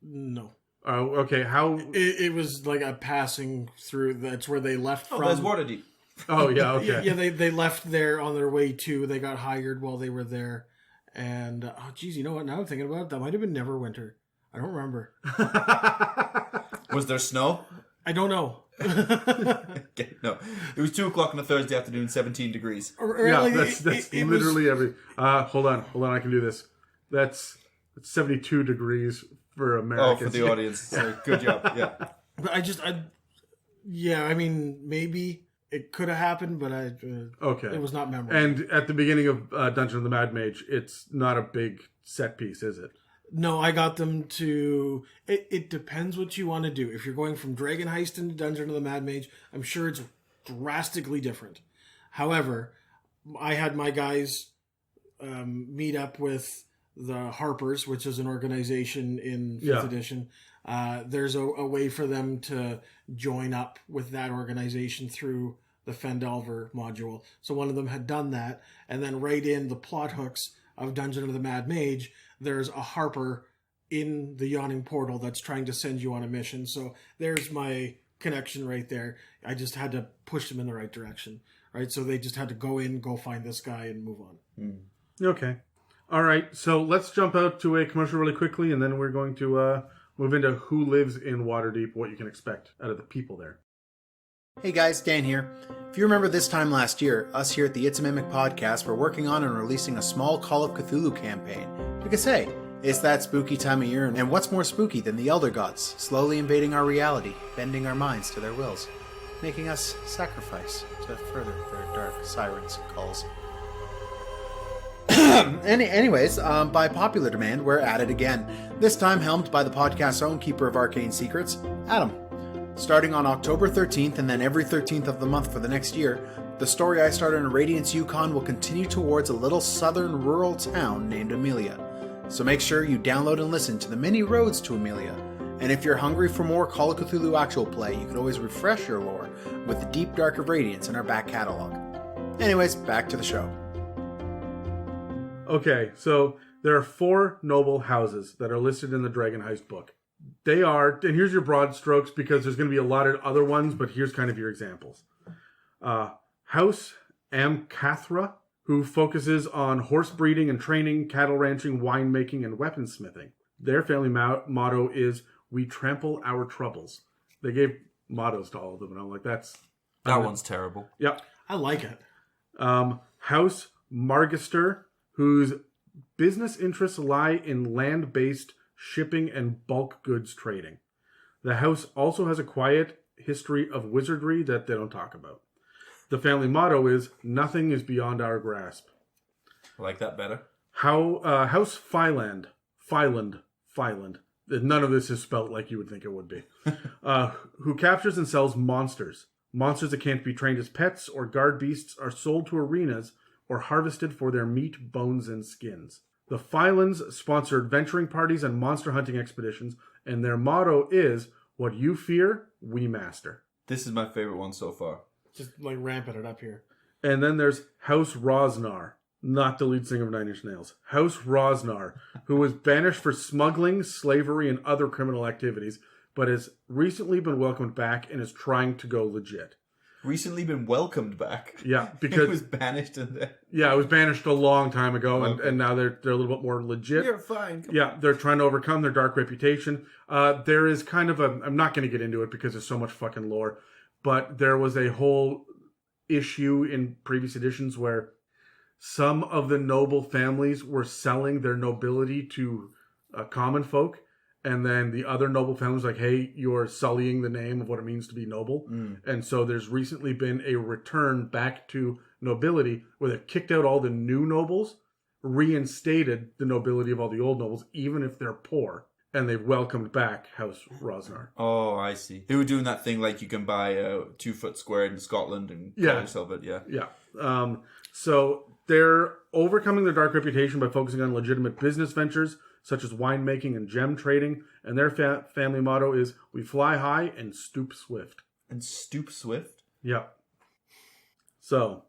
No. Oh, okay. How? It was like a passing through. That's where they left from. Oh, that's Waterdeep. Oh, yeah, okay. Yeah, they left there on their way to. They got hired while they were there. And, oh, geez, you know what? Now I'm thinking about it. That might have been Neverwinter. I don't remember. Was there snow? I don't know. Okay, no. It was 2 o'clock on a Thursday afternoon, 17 degrees. Yeah, like that's literally every... Hold on, I can do this. That's 72 degrees for Americans. Oh, for the audience. So, good job, yeah. But I mean, maybe it could have happened, but okay. It was not memorable. And at the beginning of Dungeon of the Mad Mage, it's not a big set piece, is it? No, I got them to... It depends what you want to do. If you're going from Dragon Heist into Dungeon of the Mad Mage, I'm sure it's drastically different. However, I had my guys meet up with the Harpers, which is an organization in 5th edition. There's a way for them to join up with that organization through the Phandelver module. So one of them had done that, and then right in the plot hooks of Dungeon of the Mad Mage, there's a Harper in the Yawning Portal that's trying to send you on a mission. So there's my connection right there. I just had to push them in the right direction, right? So they just had to go find this guy and move on. Okay. All right, so let's jump out to a commercial really quickly, and then we're going to move into who lives in Waterdeep, what you can expect out of the people there. Hey guys, Dan here. If you remember this time last year, us here at the It's a Mimic podcast were working on and releasing a small Call of Cthulhu campaign. Because hey, it's that spooky time of year, and what's more spooky than the Elder Gods slowly invading our reality, bending our minds to their wills, making us sacrifice to further their dark sirens' calls. Anyways, by popular demand, we're at it again. This time helmed by the podcast's own keeper of arcane secrets, Adam. Starting on October 13th and then every 13th of the month for the next year, the story I started in Radiance, Yukon will continue towards a little southern rural town named Amelia. So make sure you download and listen to the many roads to Amelia. And if you're hungry for more Call of Cthulhu actual play, you can always refresh your lore with the Deep Dark of Radiance in our back catalog. Anyways, back to the show. Okay, so there are 4 noble houses that are listed in the Dragon Heist book. They are, and here's your broad strokes because there's going to be a lot of other ones, but here's kind of your examples. House Amcathra, who focuses on horse breeding and training, cattle ranching, winemaking, and weaponsmithing. Their family motto is, "We trample our troubles." They gave mottos to all of them, and I'm like, that one's terrible. Yep. I like it. House Margister, whose business interests lie in land-based shipping and bulk goods trading. The house also has a quiet history of wizardry that they don't talk about. The family motto is, "Nothing is beyond our grasp." I like that better. House Fyland. None of this is spelt like you would think it would be. Who captures and sells monsters. Monsters that can't be trained as pets or guard beasts are sold to arenas or harvested for their meat, bones, and skins. The Fylands sponsor adventuring parties and monster hunting expeditions, and their motto is, "What you fear, we master." This is my favorite one so far. Just like ramping it up here. And then there's House Rosner, not the lead singer of Nine Inch Nails. House Rosner, who was banished for smuggling, slavery, and other criminal activities, but has recently been welcomed back and is trying to go legit. Recently been welcomed back. Yeah, because it was banished in there. Yeah, it was banished a long time ago, Okay. and now they're a little bit more legit. You're fine. Yeah, they're trying to overcome their dark reputation. There is kind of I'm not going to get into it because there's so much fucking lore, but there was a whole issue in previous editions where some of the noble families were selling their nobility to common folk, and then the other noble families like, hey, you're sullying the name of what it means to be noble. And so there's recently been a return back to nobility where they've kicked out all the new nobles, reinstated the nobility of all the old nobles, even if they're poor, and they've welcomed back House Rosner. Oh, I see. They were doing that thing like you can buy a 2-foot square in Scotland and call yourself it, yeah. Yeah. So they're overcoming their dark reputation by focusing on legitimate business ventures, such as winemaking and gem trading, and their family motto is, "We fly high and stoop swift." And stoop swift? Yeah. So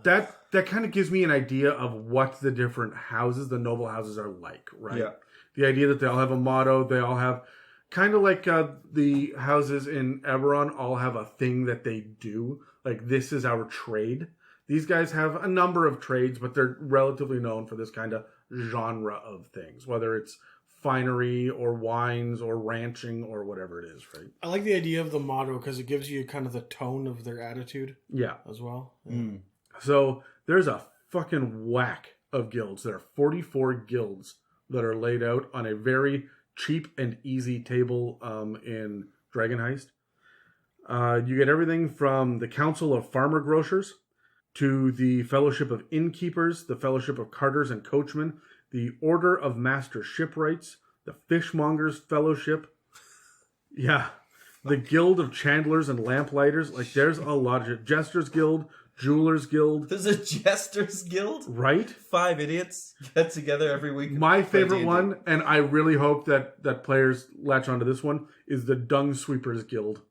that kind of gives me an idea of what the different houses, the noble houses, are like, right? Yeah. The idea that they all have a motto, they all have kind of like the houses in Eberron all have a thing that they do. Like, this is our trade. These guys have a number of trades, but they're relatively known for this kind of genre of things, whether it's finery or wines or ranching or whatever it is, right? I like the idea of the motto because it gives you kind of the tone of their attitude Yeah. as well. So there's a fucking whack of guilds. There are 44 guilds that are laid out on a very cheap and easy table in Dragon Heist. You get everything from the Council of Farmer Grocers to the Fellowship of Innkeepers, the Fellowship of Carters and Coachmen, the Order of Master Shipwrights, the Fishmongers Fellowship. Yeah. The Guild of Chandlers and Lamplighters. Like, there's a lot of shit. Jesters Guild, Jewelers Guild. There's a Jester's Guild? Right? 5 idiots get together every week. My favorite D&D. one, and I really hope that players latch onto this one, is the Dung Sweepers Guild.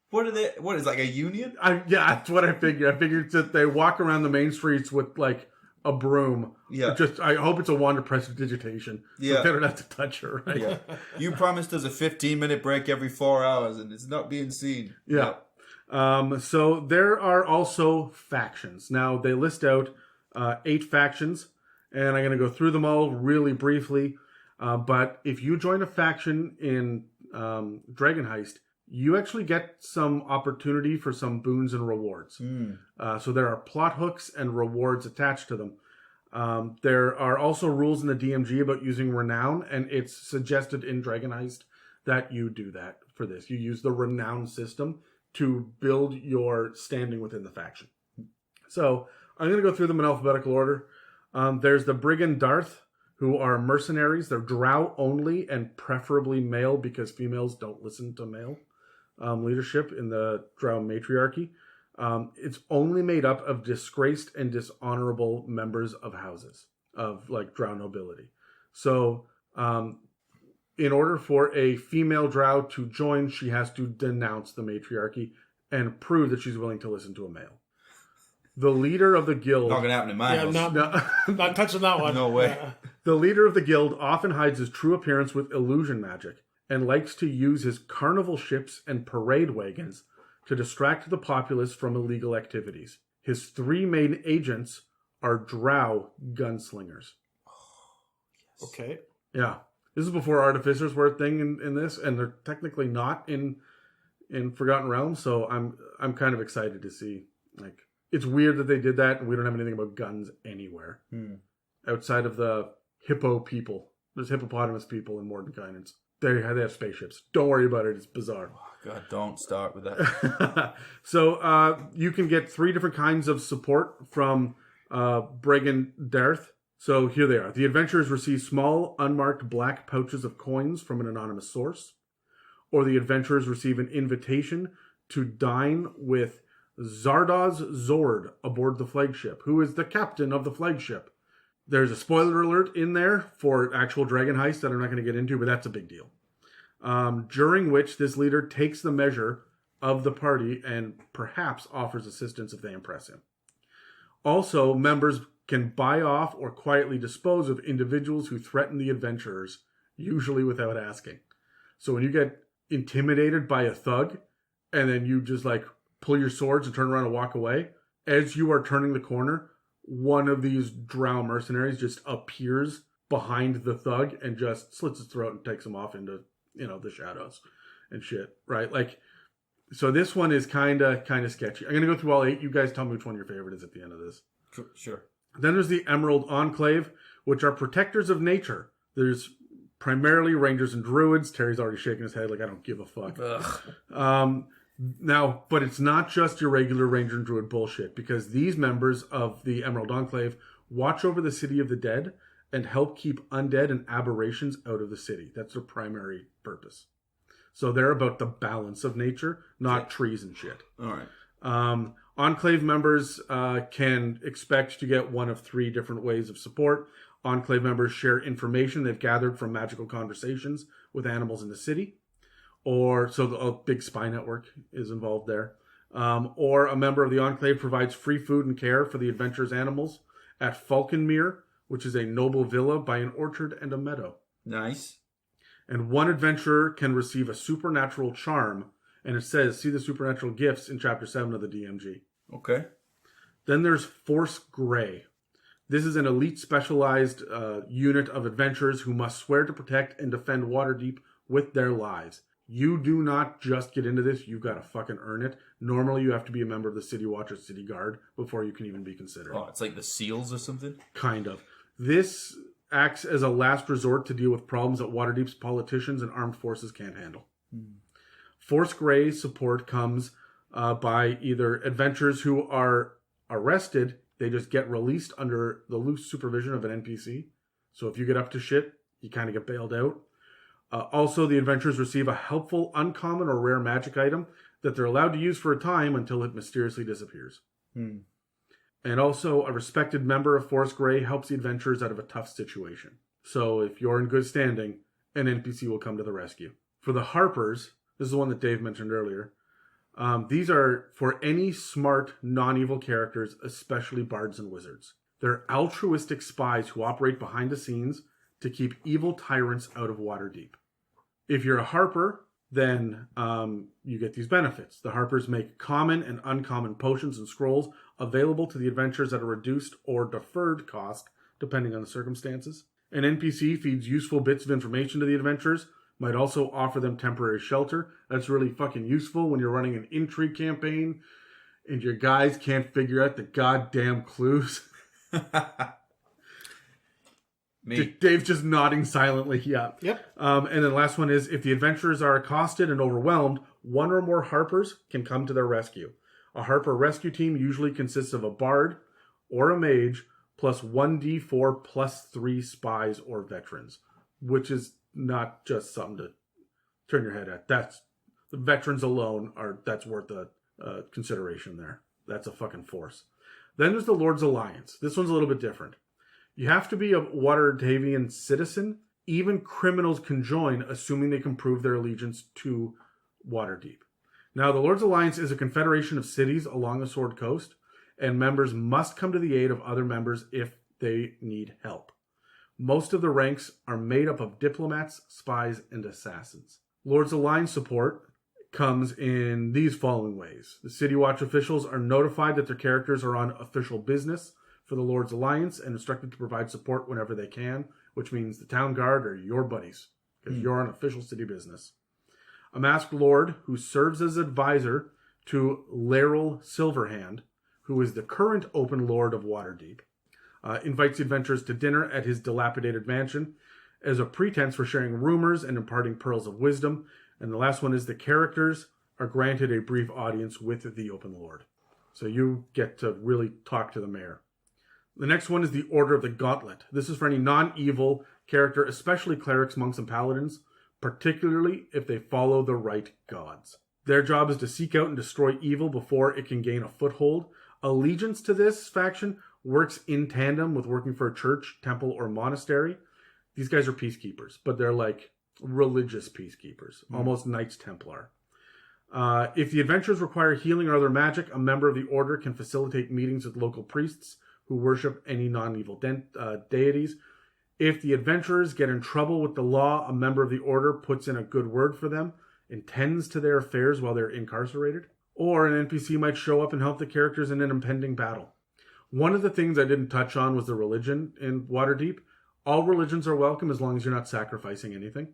What are they? What is like a union? Yeah, that's what I figured. I figured that they walk around the main streets with like a broom. Yeah. I hope it's a Wanda Prestidigitation. Yeah. So they don't have to touch her, right? Yeah. You promised us a 15-minute break every 4 hours, and it's not being seen. Yeah. So there are also factions. Now, they list out 8 factions, And I'm going to go through them all really briefly. But if you join a faction in Dragon Heist, you actually get some opportunity for some boons and rewards. So there are plot hooks and rewards attached to them. There are also rules in the DMG about using renown, and it's suggested in Dragon Heist that you do that for this. You use the renown system to build your standing within the faction. So I'm going to go through them in alphabetical order. There's the Brigand Darth, who are mercenaries. They're drow only and preferably male because females don't listen to male leadership in the drow matriarchy. It's only made up of disgraced and dishonorable members of houses of like drow nobility. So in order for a female drow to join, she has to denounce the matriarchy and prove that she's willing to listen to a male. The leader of the guild... Not going to happen in my house. Not touching that one. No way. The leader of the guild often hides his true appearance with illusion magic and likes to use his carnival ships and parade wagons to distract the populace from illegal activities. His 3 main agents are drow gunslingers. Okay. Yeah. This is before artificers were a thing in this, and they're technically not in Forgotten Realms, so I'm kind of excited to see. Like, it's weird that they did that, and we don't have anything about guns anywhere. Outside of the hippo people. There's hippopotamus people in Mordenkainen. They have spaceships. Don't worry about it. It's bizarre. Oh, God, don't start with that. So you can get 3 different kinds of support from Brigand Darth. So here they are. The adventurers receive small, unmarked black pouches of coins from an anonymous source. Or the adventurers receive an invitation to dine with Zardoz Zord aboard the flagship, who is the captain of the flagship. There's a spoiler alert in there for actual Dragon Heist that I'm not going to get into, but that's a big deal. During which this leader takes the measure of the party and perhaps offers assistance if they impress him. Also, members can buy off or quietly dispose of individuals who threaten the adventurers, usually without asking. So when you get intimidated by a thug, and then you just like pull your swords and turn around and walk away, as you are turning the corner, one of these drow mercenaries just appears behind the thug and just slits his throat and takes him off into, the shadows and shit, right? Like, so this one is kind of sketchy. I'm going to go through all 8. You guys tell me which one your favorite is at the end of this. Sure. Then there's the Emerald Enclave, which are protectors of nature. There's primarily rangers and druids. Terry's already shaking his head like, I don't give a fuck. Now, but it's not just your regular ranger and druid bullshit, because these members of the Emerald Enclave watch over the city of the dead and help keep undead and aberrations out of the city. That's their primary purpose. So they're about the balance of nature, not trees and shit. All right. Enclave members can expect to get one of 3 different ways of support. Enclave members share information they've gathered from magical conversations with animals in the city. So a big spy network is involved there. Or a member of the Enclave provides free food and care for the adventurers' animals at Falconmere, which is a noble villa by an orchard and a meadow. Nice. And one adventurer can receive a supernatural charm, and it says, see the supernatural gifts in Chapter 7 of the DMG. Okay. Then there's Force Grey. This is an elite specialized unit of adventurers who must swear to protect and defend Waterdeep with their lives. You do not just get into this, you've got to fucking earn it. Normally you have to be a member of the City Watch or City Guard before you can even be considered. Oh, it's like the SEALs or something? Kind of. This acts as a last resort to deal with problems that Waterdeep's politicians and armed forces can't handle. Force Grey support comes by either adventurers who are arrested, they just get released under the loose supervision of an NPC. So if you get up to shit, you kind of get bailed out. Also, the adventurers receive a helpful, uncommon, or rare magic item that they're allowed to use for a time until it mysteriously disappears. And also, a respected member of Force Grey helps the adventurers out of a tough situation. So if you're in good standing, an NPC will come to the rescue. For the Harpers, this is the one that Dave mentioned earlier, these are for any smart, non-evil characters, especially bards and wizards. They're altruistic spies who operate behind the scenes to keep evil tyrants out of Waterdeep. If you're a Harper, then you get these benefits. The Harpers make common and uncommon potions and scrolls available to the adventurers at a reduced or deferred cost depending on the circumstances. An NPC feeds useful bits of information to the adventurers, might also offer them temporary shelter. That's really fucking useful when you're running an intrigue campaign and your guys can't figure out the goddamn clues. Me. Dave's just nodding silently. Yeah. Yep. And then last one is, if the adventurers are accosted and overwhelmed, one or more harpers can come to their rescue. A harper rescue team usually consists of a bard or a mage plus 1d4 plus 3 spies or veterans, which is not just something to turn your head at. That's the veterans alone that's worth a consideration there. That's a fucking force. Then there's the Lord's Alliance. This one's a little bit different. You have to be a Waterdeepian citizen. Even criminals can join, assuming they can prove their allegiance to Waterdeep. Now, the Lord's Alliance is a confederation of cities along the Sword Coast, and members must come to the aid of other members if they need help. Most of the ranks are made up of diplomats, spies, and assassins. Lord's Alliance support comes in these following ways. The City Watch officials are notified that their characters are on official business for the Lord's Alliance and instructed to provide support whenever they can, which means the town guard are your buddies, because you're on official city business. A masked lord who serves as advisor to Laeral Silverhand, who is the current open lord of Waterdeep, invites the adventurers to dinner at his dilapidated mansion as a pretense for sharing rumors and imparting pearls of wisdom. And the last one is the characters are granted a brief audience with the open lord. So you get to really talk to the mayor. The next one is the Order of the Gauntlet. This is for any non-evil character, especially clerics, monks, and paladins, particularly if they follow the right gods. Their job is to seek out and destroy evil before it can gain a foothold. Allegiance to this faction works in tandem with working for a church, temple, or monastery. These guys are peacekeepers, but they're like religious peacekeepers, almost Knights Templar. If the adventurers require healing or other magic, a member of the order can facilitate meetings with local priests who worship any non-evil deities. If the adventurers get in trouble with the law, a member of the order puts in a good word for them and tends to their affairs while they're incarcerated. Or an NPC might show up and help the characters in an impending battle. One of the things I didn't touch on was the religion in Waterdeep. All religions are welcome as long as you're not sacrificing anything.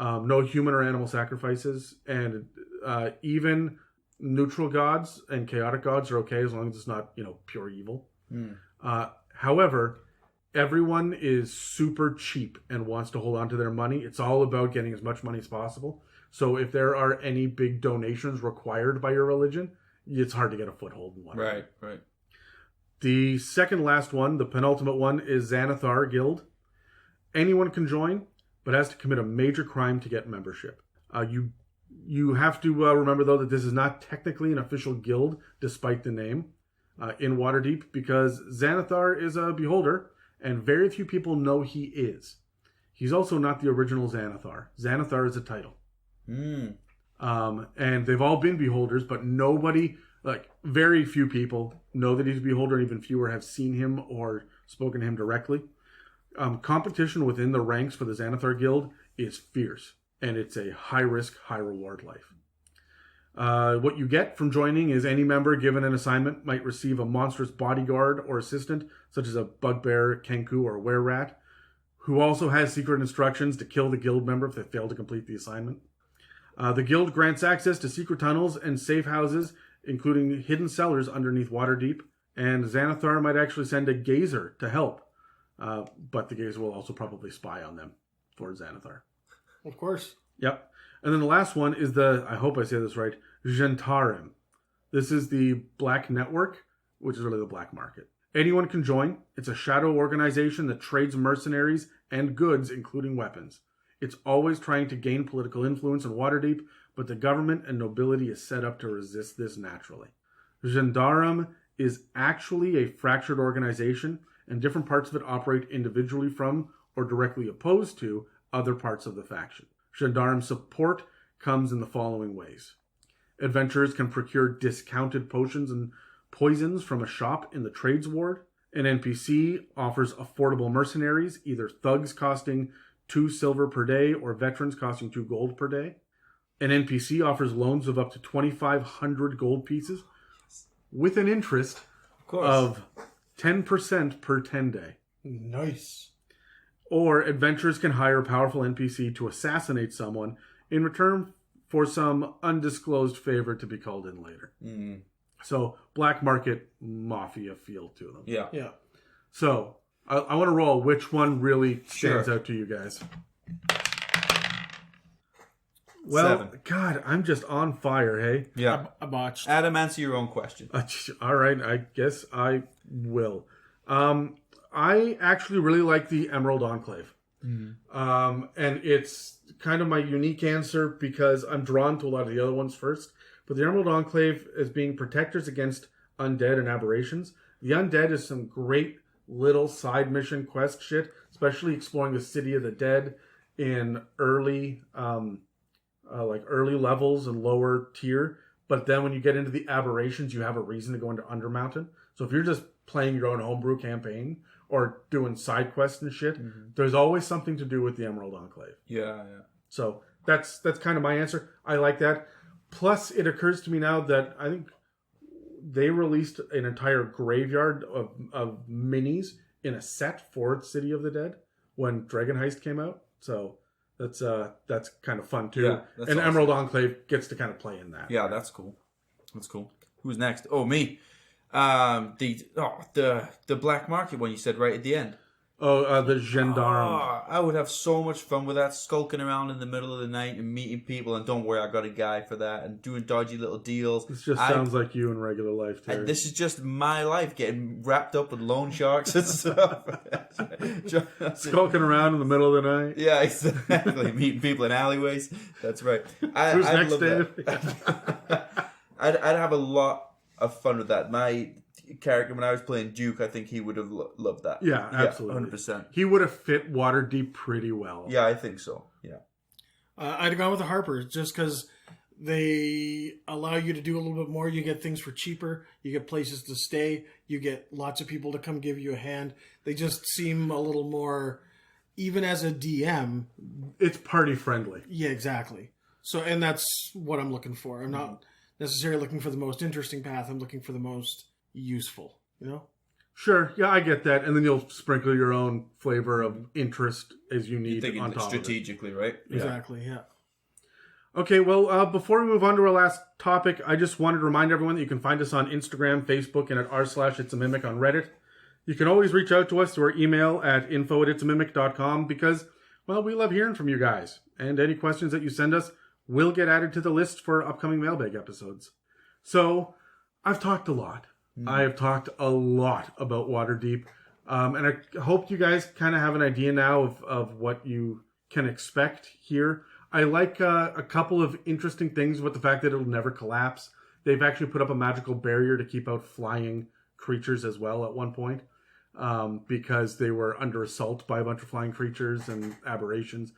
No human or animal sacrifices, and even neutral gods and chaotic gods are okay as long as it's not, pure evil. However, everyone is super cheap and wants to hold on to their money. It's all about getting as much money as possible. So if there are any big donations required by your religion, it's hard to get a foothold in one. Right. The second last one, the penultimate one, is Xanathar Guild. Anyone can join, but has to commit a major crime to get membership. You have to remember, though, that this is not technically an official guild, despite the name, in Waterdeep, because Xanathar is a beholder, and very few people know he is. He's also not the original Xanathar. Xanathar is a title. And they've all been beholders, but nobody, very few people know that he's a beholder, and even fewer have seen him or spoken to him directly. Competition within the ranks for the Xanathar Guild is fierce, and it's a high-risk, high-reward life. What you get from joining is any member given an assignment might receive a monstrous bodyguard or assistant, such as a bugbear, kenku, or were-rat, who also has secret instructions to kill the guild member if they fail to complete the assignment. The guild grants access to secret tunnels and safe houses, including hidden cellars underneath Waterdeep, and Xanathar might actually send a gazer to help, but the gazer will also probably spy on them for Xanathar. Of course. Yep. And then the last one is I hope I say this right, Shandarm. This is the Black Network, which is really the black market. Anyone can join. It's a shadow organization that trades mercenaries and goods, including weapons. It's always trying to gain political influence in Waterdeep, but the government and nobility is set up to resist this naturally. Shandarm is actually a fractured organization, and different parts of it operate individually from or directly opposed to other parts of the faction. Shandarm's support comes in the following ways. Adventurers can procure discounted potions and poisons from a shop in the trades ward. An NPC offers affordable mercenaries, either thugs costing 2 silver per day or veterans costing 2 gold per day. An NPC offers loans of up to 2,500 gold pieces with an interest of 10% per 10 day. Nice. Or adventurers can hire a powerful NPC to assassinate someone in return for some undisclosed favor to be called in later. Mm. So, black market mafia feel to them. Yeah. Yeah. So, I want to roll which one really stands Sure. out to you guys. Well, 7. God, I'm just on fire, hey? Yeah. I botched. Adam, answer your own question. All right, I guess I will. I actually really like the Emerald Enclave. And it's kind of my unique answer because I'm drawn to a lot of the other ones first. But the Emerald Enclave is being protectors against undead and aberrations. The undead is some great little side mission quest shit, especially exploring the City of the Dead in early levels and lower tier. But then when you get into the aberrations, you have a reason to go into Undermountain. So if you're just playing your own homebrew campaign or doing side quests and shit, there's always something to do with the Emerald Enclave. Yeah. So that's kind of my answer. I like that. Plus, it occurs to me now that I think they released an entire graveyard of minis in a set for City of the Dead when Dragon Heist came out. So that's kind of fun too. Yeah, that's and awesome. Emerald Enclave gets to kind of play in that. Yeah, that's cool. That's cool. Who's next? Oh, me. The black market one you said right at the end. The Shandarm. Oh, I would have so much fun with that, skulking around in the middle of the night and meeting people. And don't worry, I got a guy for that. And doing dodgy little deals. This just sounds like you in regular life, Terry. This is just my life, getting wrapped up with loan sharks and stuff. Skulking around in the middle of the night. Yeah, exactly. Meeting people in alleyways. That's right. Who's next, love Dave? that. I'd have a lot of fun with that. My character, when I was playing Duke, I think he would have loved that. Yeah, absolutely. 100%. He would have fit Waterdeep pretty well. Yeah, I think so. Yeah. I'd have gone with the Harpers just because they allow you to do a little bit more. You get things for cheaper. You get places to stay. You get lots of people to come give you a hand. They just seem a little more, even as a DM. It's party friendly. Yeah, exactly. So, and that's what I'm looking for. I'm not necessarily looking for the most interesting path. I'm looking for the most useful, you know? Sure, yeah, I get that. And then you'll sprinkle your own flavor of interest as you need Thinking on top strategically, right? Exactly, yeah. Okay, well, before we move on to our last topic, I just wanted to remind everyone that you can find us on Instagram, Facebook, and at r/itsamimic on Reddit. You can always reach out to us through our email at info@itsamimic.com because, well, we love hearing from you guys. And any questions that you send us will get added to the list for upcoming mailbag episodes. So, I've talked a lot. I have talked a lot about Waterdeep. And I hope you guys kind of have an idea now of what you can expect here. I like a couple of interesting things with the fact that it'll never collapse. They've actually put up a magical barrier to keep out flying creatures as well at one point. Because they were under assault by a bunch of flying creatures and aberrations.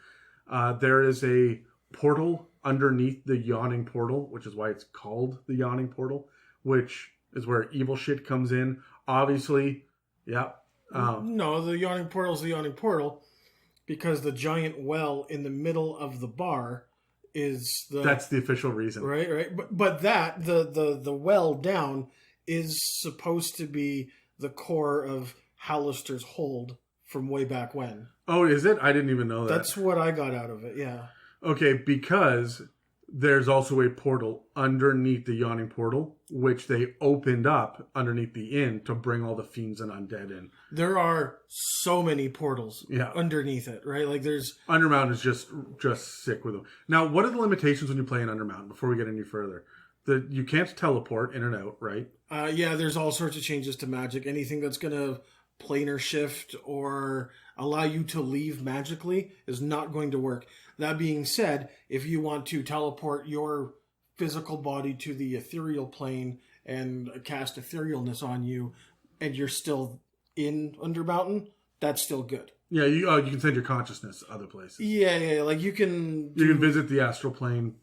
There is a portal underneath the Yawning Portal, which is why it's called the Yawning Portal, which is where evil shit comes in. Obviously, yeah. No, the Yawning Portal is the Yawning Portal because the giant well in the middle of the bar is the... That's the official reason. Right. But that, the well down is supposed to be the core of Hallister's Hold from way back when. Oh, is it? I didn't even know that. That's what I got out of it, yeah. Okay, because there's also a portal underneath the Yawning Portal, which they opened up underneath the inn to bring all the fiends and undead in. There are so many portals Yeah. underneath it, right? Like there's... Undermountain is just sick with them. Now, what are the limitations when you play in Undermountain, before we get any further? You can't teleport in and out, right? Yeah, there's all sorts of changes to magic. Anything that's going to planar shift or allow you to leave magically is not going to work. That being said, if you want to teleport your physical body to the ethereal plane and cast etherealness on you, and you're still in Undermountain, that's still good. Yeah, you can send your consciousness other places. Yeah, like you can... You can visit the astral plane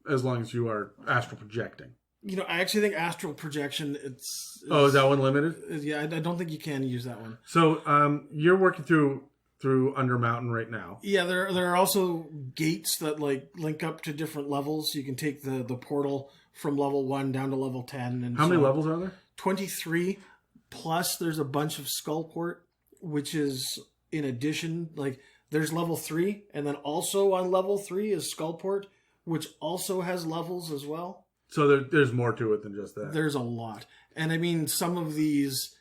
as long as you are astral projecting. You know, I actually think astral projection, it's Oh, is that one limited? Yeah, I don't think you can use that one. So, you're working through Undermountain right now. Yeah, there are also gates that like link up to different levels. You can take the portal from level 1 down to level 10. And How many levels are there? 23, plus there's a bunch of Skullport which is in addition, like there's level 3, and then also on level 3 is Skullport, which also has levels as well. So there's more to it than just that. There's a lot. And I mean, some of these,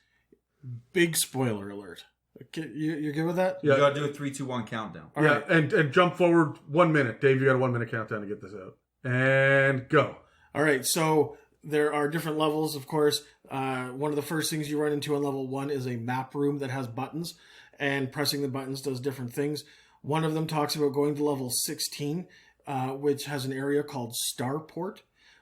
big spoiler alert. Okay, you're good with that? You gotta do a 3, 2, 1 countdown. All yeah, right. and jump forward 1 minute. Dave, you got a 1 minute countdown to get this out. And go. All right, so there are different levels, of course. One of the first things you run into on level 1 is a map room that has buttons, and pressing the buttons does different things. One of them talks about going to level 16, which has an area called Starport,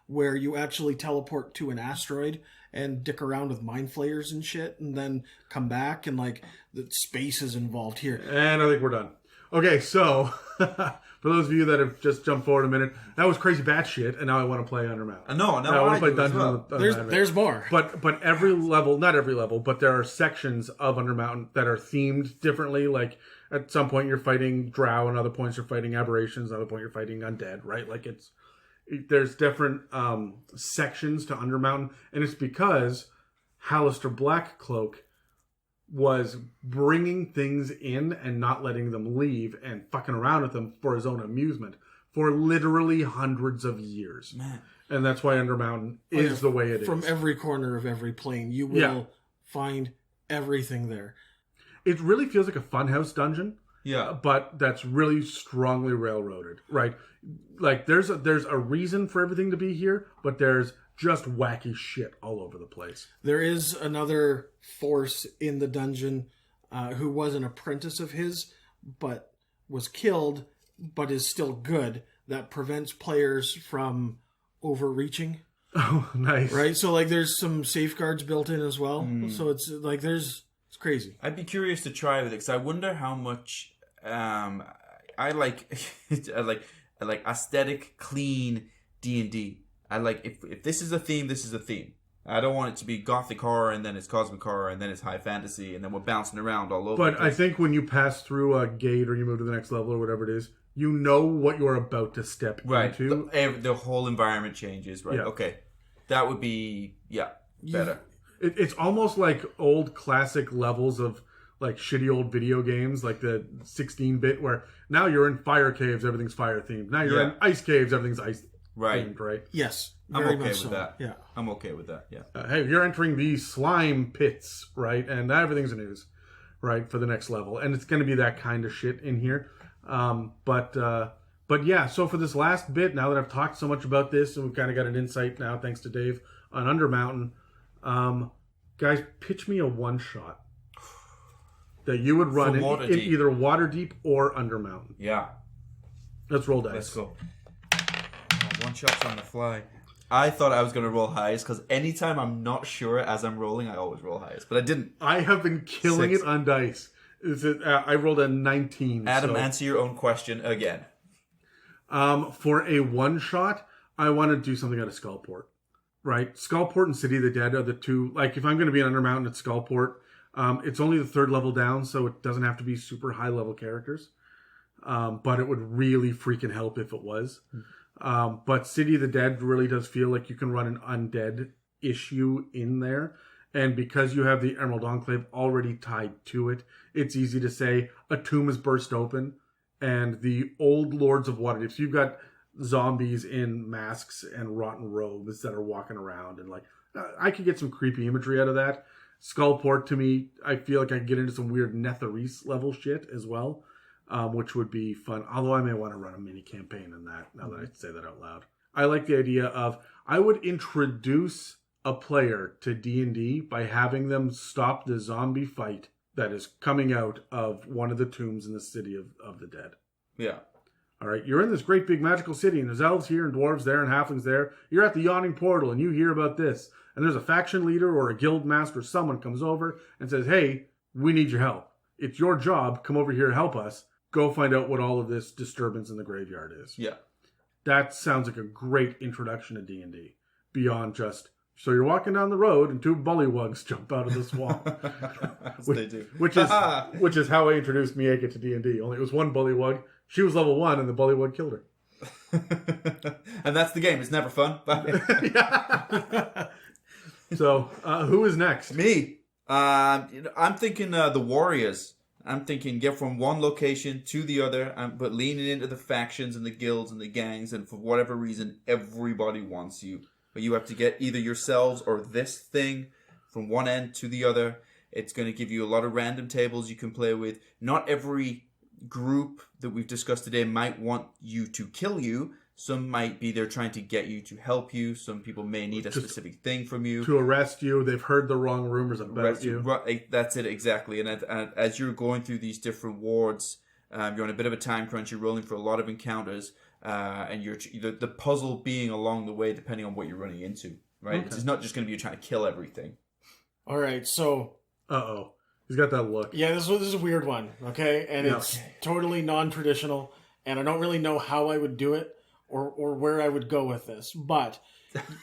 where you actually teleport to an asteroid and dick around with mind flayers and shit, and then come back, and like the space is involved here. And I think we're done. Okay, so for those of you that have just jumped forward a minute, that was crazy bad shit, and now I want to play Undermountain. No, I want to play do as Dungeon. well. There's more. But every level, not every level, but there are sections of Undermountain that are themed differently. Like at some point you're fighting drow, and other points you're fighting aberrations, other point you're fighting undead, right? Like there's different sections to Undermountain, and it's because Hallister Blackcloak was bringing things in and not letting them leave and fucking around with them for his own amusement for literally hundreds of years. Man. And that's why Undermountain is the way it is. From every corner of every plane, you will find everything there. It really feels like a funhouse dungeon. Yeah. But that's really strongly railroaded, right? Like there's a reason for everything to be here, but there's just wacky shit all over the place. There is another force in the dungeon who was an apprentice of his, but was killed, but is still good, that prevents players from overreaching. Oh, nice. Right? So like there's some safeguards built in as well. So it's like it's crazy. I'd be curious to try with it, because I wonder how much I like I like aesthetic, clean D&D. I like if this is a theme, this is a theme. I don't want it to be gothic horror and then it's cosmic horror and then it's high fantasy and then we're bouncing around all over. But I think when you pass through a gate or you move to the next level or whatever it is, you know what you're about to step into. The whole environment changes, right? Yeah. Okay. That would be, better. It's almost like old classic levels of like shitty old video games, like the 16-bit, where now you're in fire caves, everything's fire themed. Now you're in ice caves, everything's ice themed, right? Yes. I'm Very okay much with so. that. Yeah. I'm okay with that, yeah. Hey, you're entering the slime pits, right? And everything's news, right, for the next level. And it's going to be that kind of shit in here. But yeah, so for this last bit, now that I've talked so much about this, and we've kind of got an insight now, thanks to Dave, on Undermountain, guys, pitch me a one-shot that you would run in either Waterdeep or Undermountain. Yeah. Let's roll dice. Let's go. One shot's on the fly. I thought I was going to roll highest, because anytime I'm not sure as I'm rolling, I always roll highest. But I didn't. I have been killing 6. it on dice. I rolled a 19. Adam, answer your own question again. For a one-shot, I want to do something out of Skullport. Right? Skullport and City of the Dead are the two. Like, if I'm going to be in Undermountain at Skullport, it's only the 3rd level down, so it doesn't have to be super high-level characters. But it would really freaking help if it was. But City of the Dead really does feel like you can run an undead issue in there. And because you have the Emerald Enclave already tied to it, it's easy to say a tomb is burst open and the old lords of Waterdeep. So you've got zombies in masks and rotten robes that are walking around. And like, I could get some creepy imagery out of that. Skullport, to me, I feel like I can get into some weird Netherese level shit as well. Which would be fun. Although I may want to run a mini campaign in that, now that I say that out loud. I like the idea of, I would introduce a player to D&D by having them stop the zombie fight that is coming out of one of the tombs in the City of the Dead. Yeah. All right, you're in this great big magical city, and there's elves here and dwarves there and halflings there. You're at the Yawning Portal, and you hear about this. And there's a faction leader or a guild master, someone comes over and says, hey, we need your help. It's your job. Come over here and help us. Go find out what all of this disturbance in the graveyard is. Yeah. That sounds like a great introduction to D&D. Beyond just, so you're walking down the road and 2 bullywugs jump out of this wall. They do. Which is how I introduced Mieka to D&D. Only it was one bullywug. She was level 1 and the bullywug killed her. And that's the game. It's never fun. So, who is next? Me. I'm thinking the warriors. I'm thinking get from one location to the other, but leaning into the factions and the guilds and the gangs, and for whatever reason, everybody wants you. But you have to get either yourselves or this thing from one end to the other. It's going to give you a lot of random tables you can play with. Not every group that we've discussed today might want you to kill you. Some might be there trying to get you to help you. Some people may need a specific thing from you. To arrest you. They've heard the wrong rumors about you. Right, that's it, exactly. And as you're going through these different wards, you're on a bit of a time crunch. You're rolling for a lot of encounters. And the puzzle being along the way, depending on what you're running into. Right? Okay. It's not just going to be you trying to kill everything. All right, so... Uh-oh. He's got that look. Yeah, this is a weird one, okay? And it's totally non-traditional, and I don't really know how I would do it or where I would go with this. But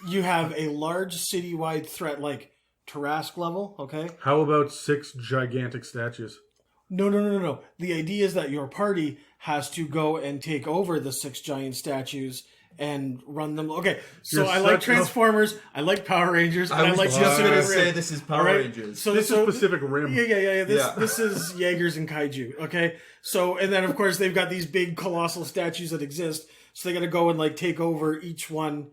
you have a large citywide threat like Tarask level, okay? How about 6 gigantic statues? No. The idea is that your party has to go and take over the 6 giant statues and run them. Okay, so I like Transformers, I like Power Rangers, and I like just going to say this is Power Rangers. So this is Pacific Rim. Yeah. This is Jaegers and Kaiju, okay? So, and then of course they've got these big colossal statues that exist, so they got to go and like take over each one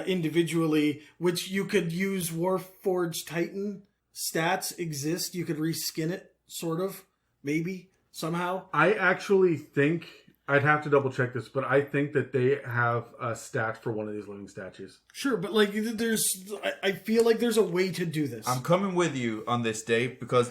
individually, which you could use Warforged Titan stats exist. You could reskin it, sort of, maybe, somehow. I actually think... I'd have to double check this, but I think that they have a stat for one of these living statues. Sure, but like, I feel like there's a way to do this. I'm coming with you on this, Dave, because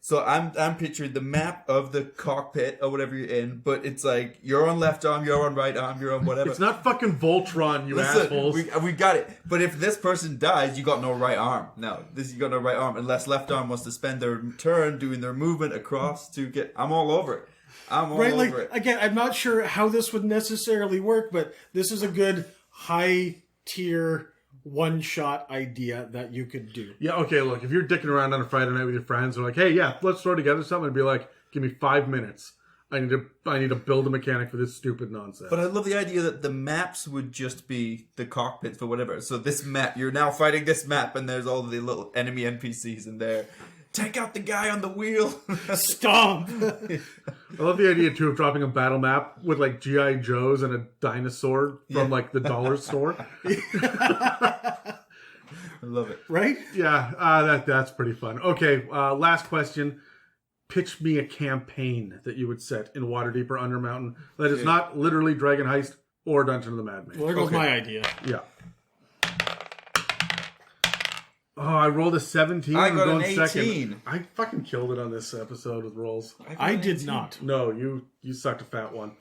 so I'm picturing the map of the cockpit or whatever you're in, but it's like you're on left arm, you're on right arm, you're on whatever. It's not fucking Voltron, you assholes. We got it. But if this person dies, you got no right arm. No, you got no right arm unless left arm wants to spend their turn doing their movement across to get. I'm all over it. Over it. Again, I'm not sure how this would necessarily work, but this is a good high-tier one-shot idea that you could do. Yeah, okay, look, if you're dicking around on a Friday night with your friends, they're like, hey, yeah, let's throw together something, and be like, give me 5 minutes. I need to build a mechanic for this stupid nonsense. But I love the idea that the maps would just be the cockpits for whatever. So this map, you're now fighting this map, and there's all the little enemy NPCs in there. Take out the guy on the wheel. Stomp. I love the idea, too, of dropping a battle map with, like, G.I. Joes and a dinosaur from, like, the dollar store. I love it. Right? Yeah, that's pretty fun. Okay, last question. Pitch me a campaign that you would set in Waterdeep or Undermountain that is not literally Dragon Heist or Dungeon of the Mad Mage. Well, there goes my idea. Yeah. Oh, I rolled a 17. I got I'm an 18. Second. I fucking killed it on this episode with rolls. I did not. No, you sucked a fat one.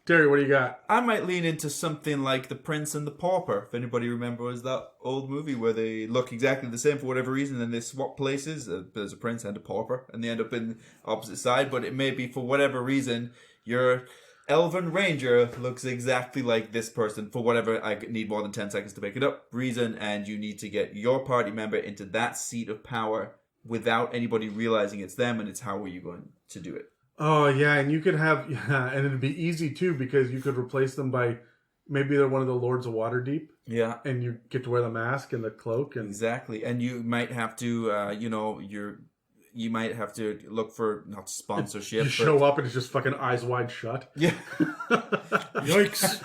Terry, what do you got? I might lean into something like The Prince and the Pauper. If anybody remembers that old movie where they look exactly the same for whatever reason, and they swap places. There's a prince and a pauper, and they end up in the opposite side. But it may be for whatever reason your Elven Ranger looks exactly like this person for whatever, I need more than 10 seconds to make it up, reason, and you need to get your party member into that seat of power without anybody realizing it's them, and it's how are you going to do it. Oh, yeah, and you could have, and it'd be easy, too, because you could replace them by, maybe they're one of the Lords of Waterdeep. Yeah. And you get to wear the mask and the cloak. And exactly, and you might have to, you might have to look for, not sponsorship. You show up and it's just fucking eyes wide shut. Yeah. Yikes.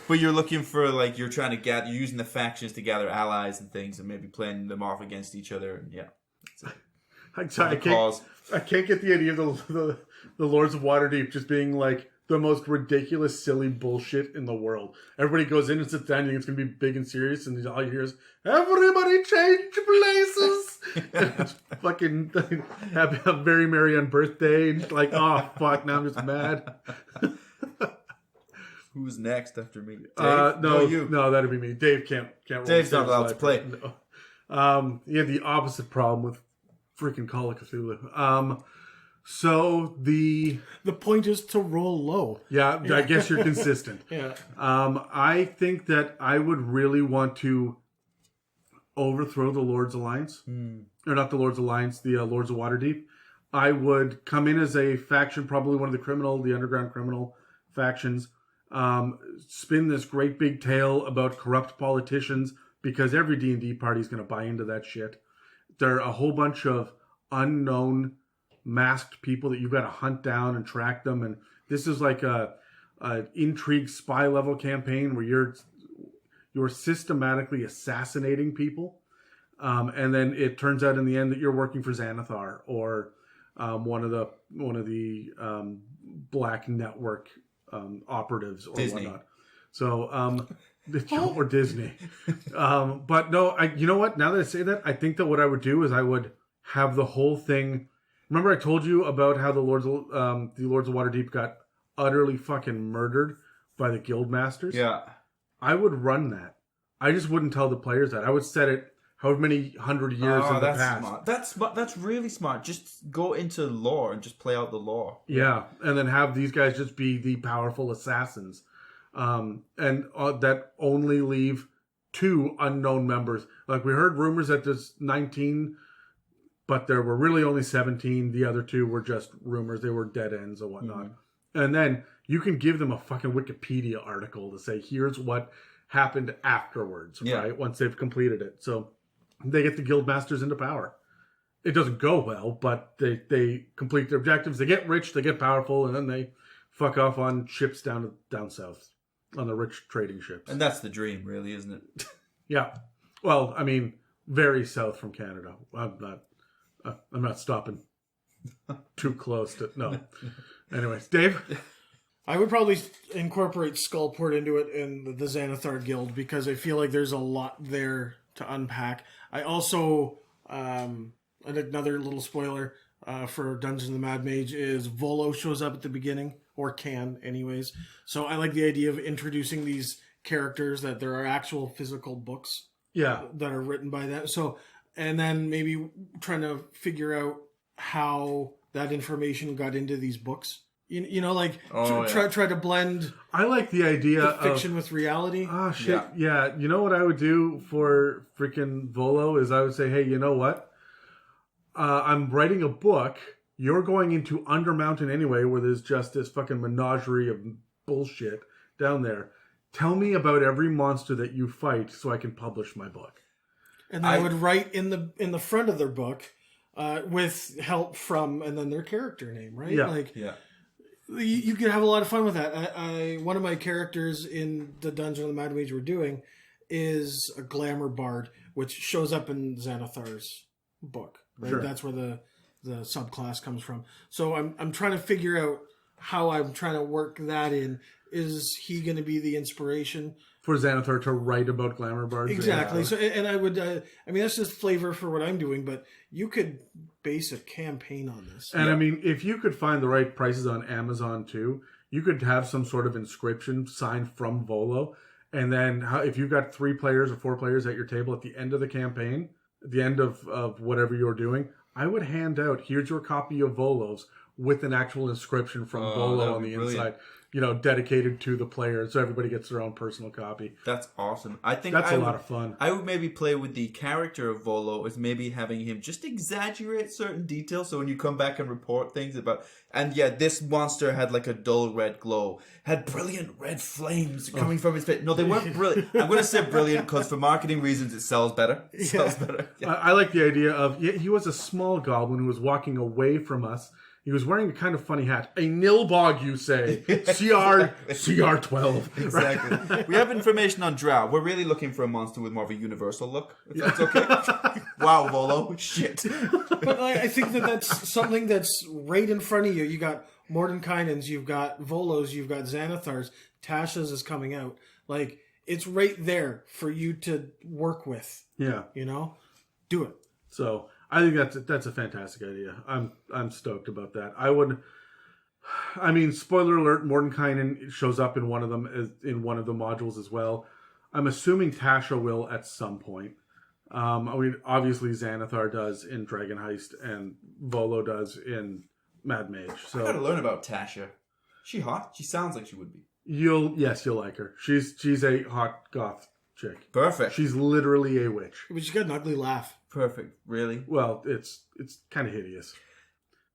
But you're looking for, like, you're trying to gather, you're using the factions to gather allies and things and maybe playing them off against each other. And yeah. I can't get the idea of the Lords of Waterdeep just being like the most ridiculous, silly bullshit in the world. Everybody goes in and sits down and it's going to be big and serious, and all you hear is, everybody change places! And it's fucking happy, a very merry on birthday. And like, oh, fuck, now I'm just mad. Who's next after me? Dave? No, you. No, that'd be me. Dave can't roll. Dave's not allowed to play. No. He had the opposite problem with freaking Call of Cthulhu. So the point is to roll low. Yeah, I guess you're consistent. Yeah. I think that I would really want to overthrow the Lords Alliance. Or not the Lords Alliance, the Lords of Waterdeep. I would come in as a faction, probably one of the underground criminal factions, spin this great big tale about corrupt politicians, because every D&D party is going to buy into that shit. there are a whole bunch of unknown masked people that you've got to hunt down and track them. And this is like a intrigue spy level campaign where you're systematically assassinating people. And then it turns out in the end that you're working for Xanathar or one of the Black Network operatives or Disney. whatnot. So or Disney. But no, you know what? Now that I say that, I think that what I would do is I would have the whole thing. Remember, I told you about how the Lords of Waterdeep got utterly fucking murdered by the guild masters. Yeah. I would run that. I just wouldn't tell the players that. I would set it however many 100 years in the that's past. smart. That's smart. That's really smart. Just go into lore and just play out the lore. Yeah, and then have these guys just be the powerful assassins. And that only leave 2 unknown members. Like, we heard rumors that there's 19, but there were really only 17. The other 2 were just rumors. They were dead ends and whatnot. Mm-hmm. And then you can give them a fucking Wikipedia article to say, here's what happened afterwards, right? Once they've completed it. So they get the guild masters into power. It doesn't go well, but they complete their objectives. They get rich, they get powerful, and then they fuck off on ships down south, on the rich trading ships. And that's the dream, really, isn't it? Yeah. Well, I mean, very south from Canada. I'm not stopping too close to... No. Anyways, Dave? I would probably incorporate Skullport into it in the Xanathar Guild because I feel like there's a lot there to unpack. I also, another little spoiler for Dungeons and the Mad Mage is Volo shows up at the beginning, or can anyways. So I like the idea of introducing these characters, that there are actual physical books that are written by them. So, and then maybe trying to figure out how that information got into these books. You know, like try to blend. I like the idea of fiction with reality. Oh shit! Yeah, you know what I would do for freaking Volo is I would say, hey, you know what? I'm writing a book. You're going into Undermountain anyway, where there's just this fucking menagerie of bullshit down there. Tell me about every monster that you fight, so I can publish my book. And then I would write in the front of their book with help from, and then their character name, right? Yeah. You could have a lot of fun with that. One of my characters in the Dungeon of the Mad Mage we're doing is a Glamour Bard, which shows up in Xanathar's book. Right? Sure. That's where the subclass comes from. So I'm trying to figure out how I'm trying to work that in. Is he going to be the inspiration for Xanathar to write about Glamour Bards? Exactly. So, and I would, I mean, that's just flavor for what I'm doing, but you could base a campaign on this. And I mean, if you could find the right prices on Amazon too, you could have some sort of inscription signed from Volo. And then if you've got 3 players or 4 players at your table at the end of the campaign, at the end of whatever you're doing, I would hand out, here's your copy of Volo's with an actual inscription from Volo on the inside. You know, dedicated to the player, so everybody gets their own personal copy. That's awesome. I think that's a lot of fun. I would maybe play with the character of Volo as maybe having him just exaggerate certain details, so when you come back and report things about, and this monster had like a dull red glow, had brilliant red flames coming from his face. No, they weren't brilliant. I'm going to say brilliant because for marketing reasons it sells better. It sells better. Yeah. I like the idea of he was a small goblin who was walking away from us. He was wearing a kind of funny hat. A Nilbog, you say. CR12. Exactly. Right? We have information on Drow. We're really looking for a monster with more of a universal look. If that's okay. Wow, Volo. Shit. But I think that's something that's right in front of you. You got Mordenkainen's, you've got Volo's, you've got Xanathar's. Tasha's is coming out. Like, it's right there for you to work with. Yeah. You know? Do it. So... I think that's a fantastic idea. I'm stoked about that. I mean, spoiler alert, Mordenkainen shows up in one of them in one of the modules as well. I'm assuming Tasha will at some point. I mean, obviously Xanathar does in Dragon Heist, and Volo does in Mad Mage. So I gotta learn about Tasha. She hot? She sounds like she would be. You'll like her. She's a hot goth chick. Perfect. She's literally a witch. But she's got an ugly laugh. Perfect. Really? Well, it's kind of hideous.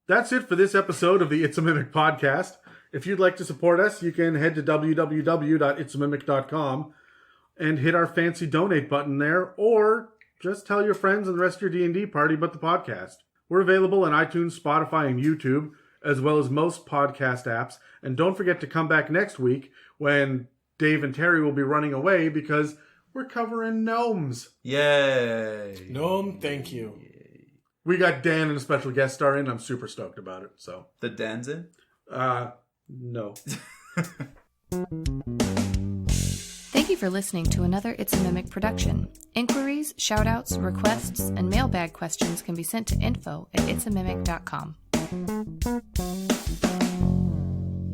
That's it for this episode of the It's a Mimic podcast. If you'd like to support us, you can head to www.itsamimic.com and hit our fancy donate button there, or just tell your friends and the rest of your D&D party about the podcast. We're available on iTunes, Spotify, and YouTube, as well as most podcast apps. And don't forget to come back next week when Dave and Terry will be running away because we're covering gnomes. Yay. Gnome, thank you. We got Dan and a special guest star in. I'm super stoked about it. So The Dan's in? no. Thank you for listening to another It's a Mimic production. Inquiries, shoutouts, requests, and mailbag questions can be sent to info@itsamimic.com.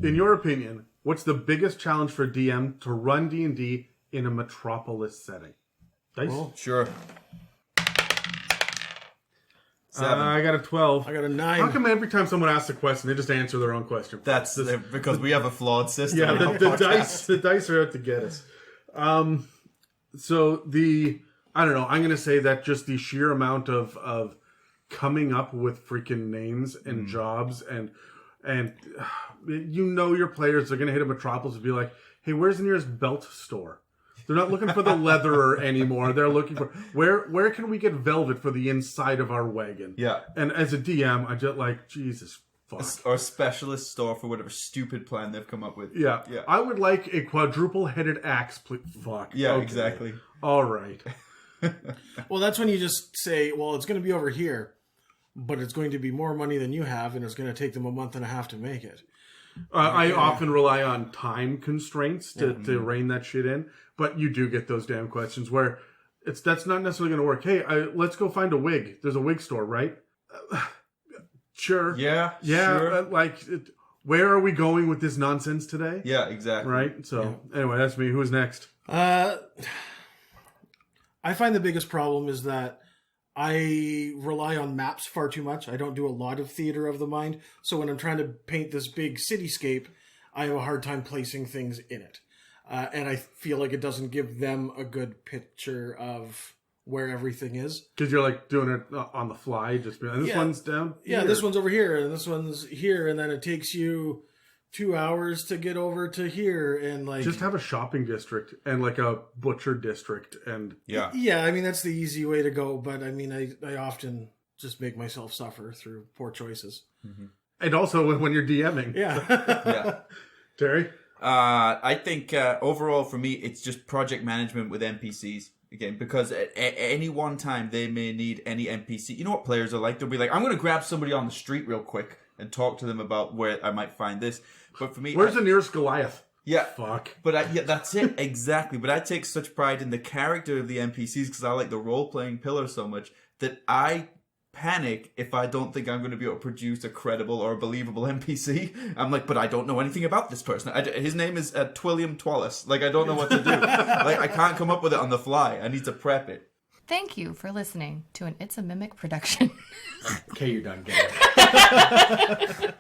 In your opinion, what's the biggest challenge for DM to run D&D in a metropolis setting? Dice? Sure. 7. I got a 12. I got a 9. How come every time someone asks a question, they just answer their own question? That's because we have a flawed system. Yeah, in our the podcast. dice are out to get us. So I don't know. I'm going to say that just the sheer amount of coming up with freaking names and jobs and your players are going to hit a metropolis and be like, hey, where's the nearest belt store? They're not looking for the leatherer anymore. They're looking for where can we get velvet for the inside of our wagon? Yeah. And as a DM, I just like, Jesus fuck. Or a specialist store for whatever stupid plan they've come up with. Yeah. Yeah. I would like a quadruple-headed axe, please. Fuck. Yeah, Okay. exactly. All right. Well, that's when you just say, well, it's going to be over here, but it's going to be more money than you have, and it's going to take them a month and a half to make it. I often rely on time constraints to rein that shit in, but you do get those damn questions where that's not necessarily going to work. Hey, let's go find a wig. There's a wig store, right? Sure. Yeah. Yeah. Sure. Where are we going with this nonsense today? Yeah, exactly. Right? So, anyway, that's me. Who's next? I find the biggest problem is that I rely on maps far too much. I don't do a lot of theater of the mind. So when I'm trying to paint this big cityscape, I have a hard time placing things in it. And I feel like it doesn't give them a good picture of where everything is. Because you're like doing it on the fly. Just being, this one's down here. Yeah, this one's over here, and this one's here, and then it takes you 2 hours to get over to here, and like just have a shopping district and like a butcher district, and Yeah. Yeah, I mean that's the easy way to go, but I mean I often just make myself suffer through poor choices. and also when you're DMing. Yeah. Yeah. Terry. I think overall for me, it's just project management with NPCs. Again, because at any one time they may need any NPC. You know what players are like? They'll be like, I'm going to grab somebody on the street real quick and talk to them about where I might find this. But for me... Where's the nearest Goliath? Yeah. Fuck. But yeah, that's it. Exactly. But I take such pride in the character of the NPCs because I like the role-playing pillar so much that I panic if I don't think I'm going to be able to produce a credible or a believable NPC. I'm like, but I don't know anything about this person. His name is Twilliam Twallis. Like, I don't know what to do. Like, I can't come up with it on the fly. I need to prep it. Thank you for listening to an It's a Mimic production. Okay, you're done. Get it.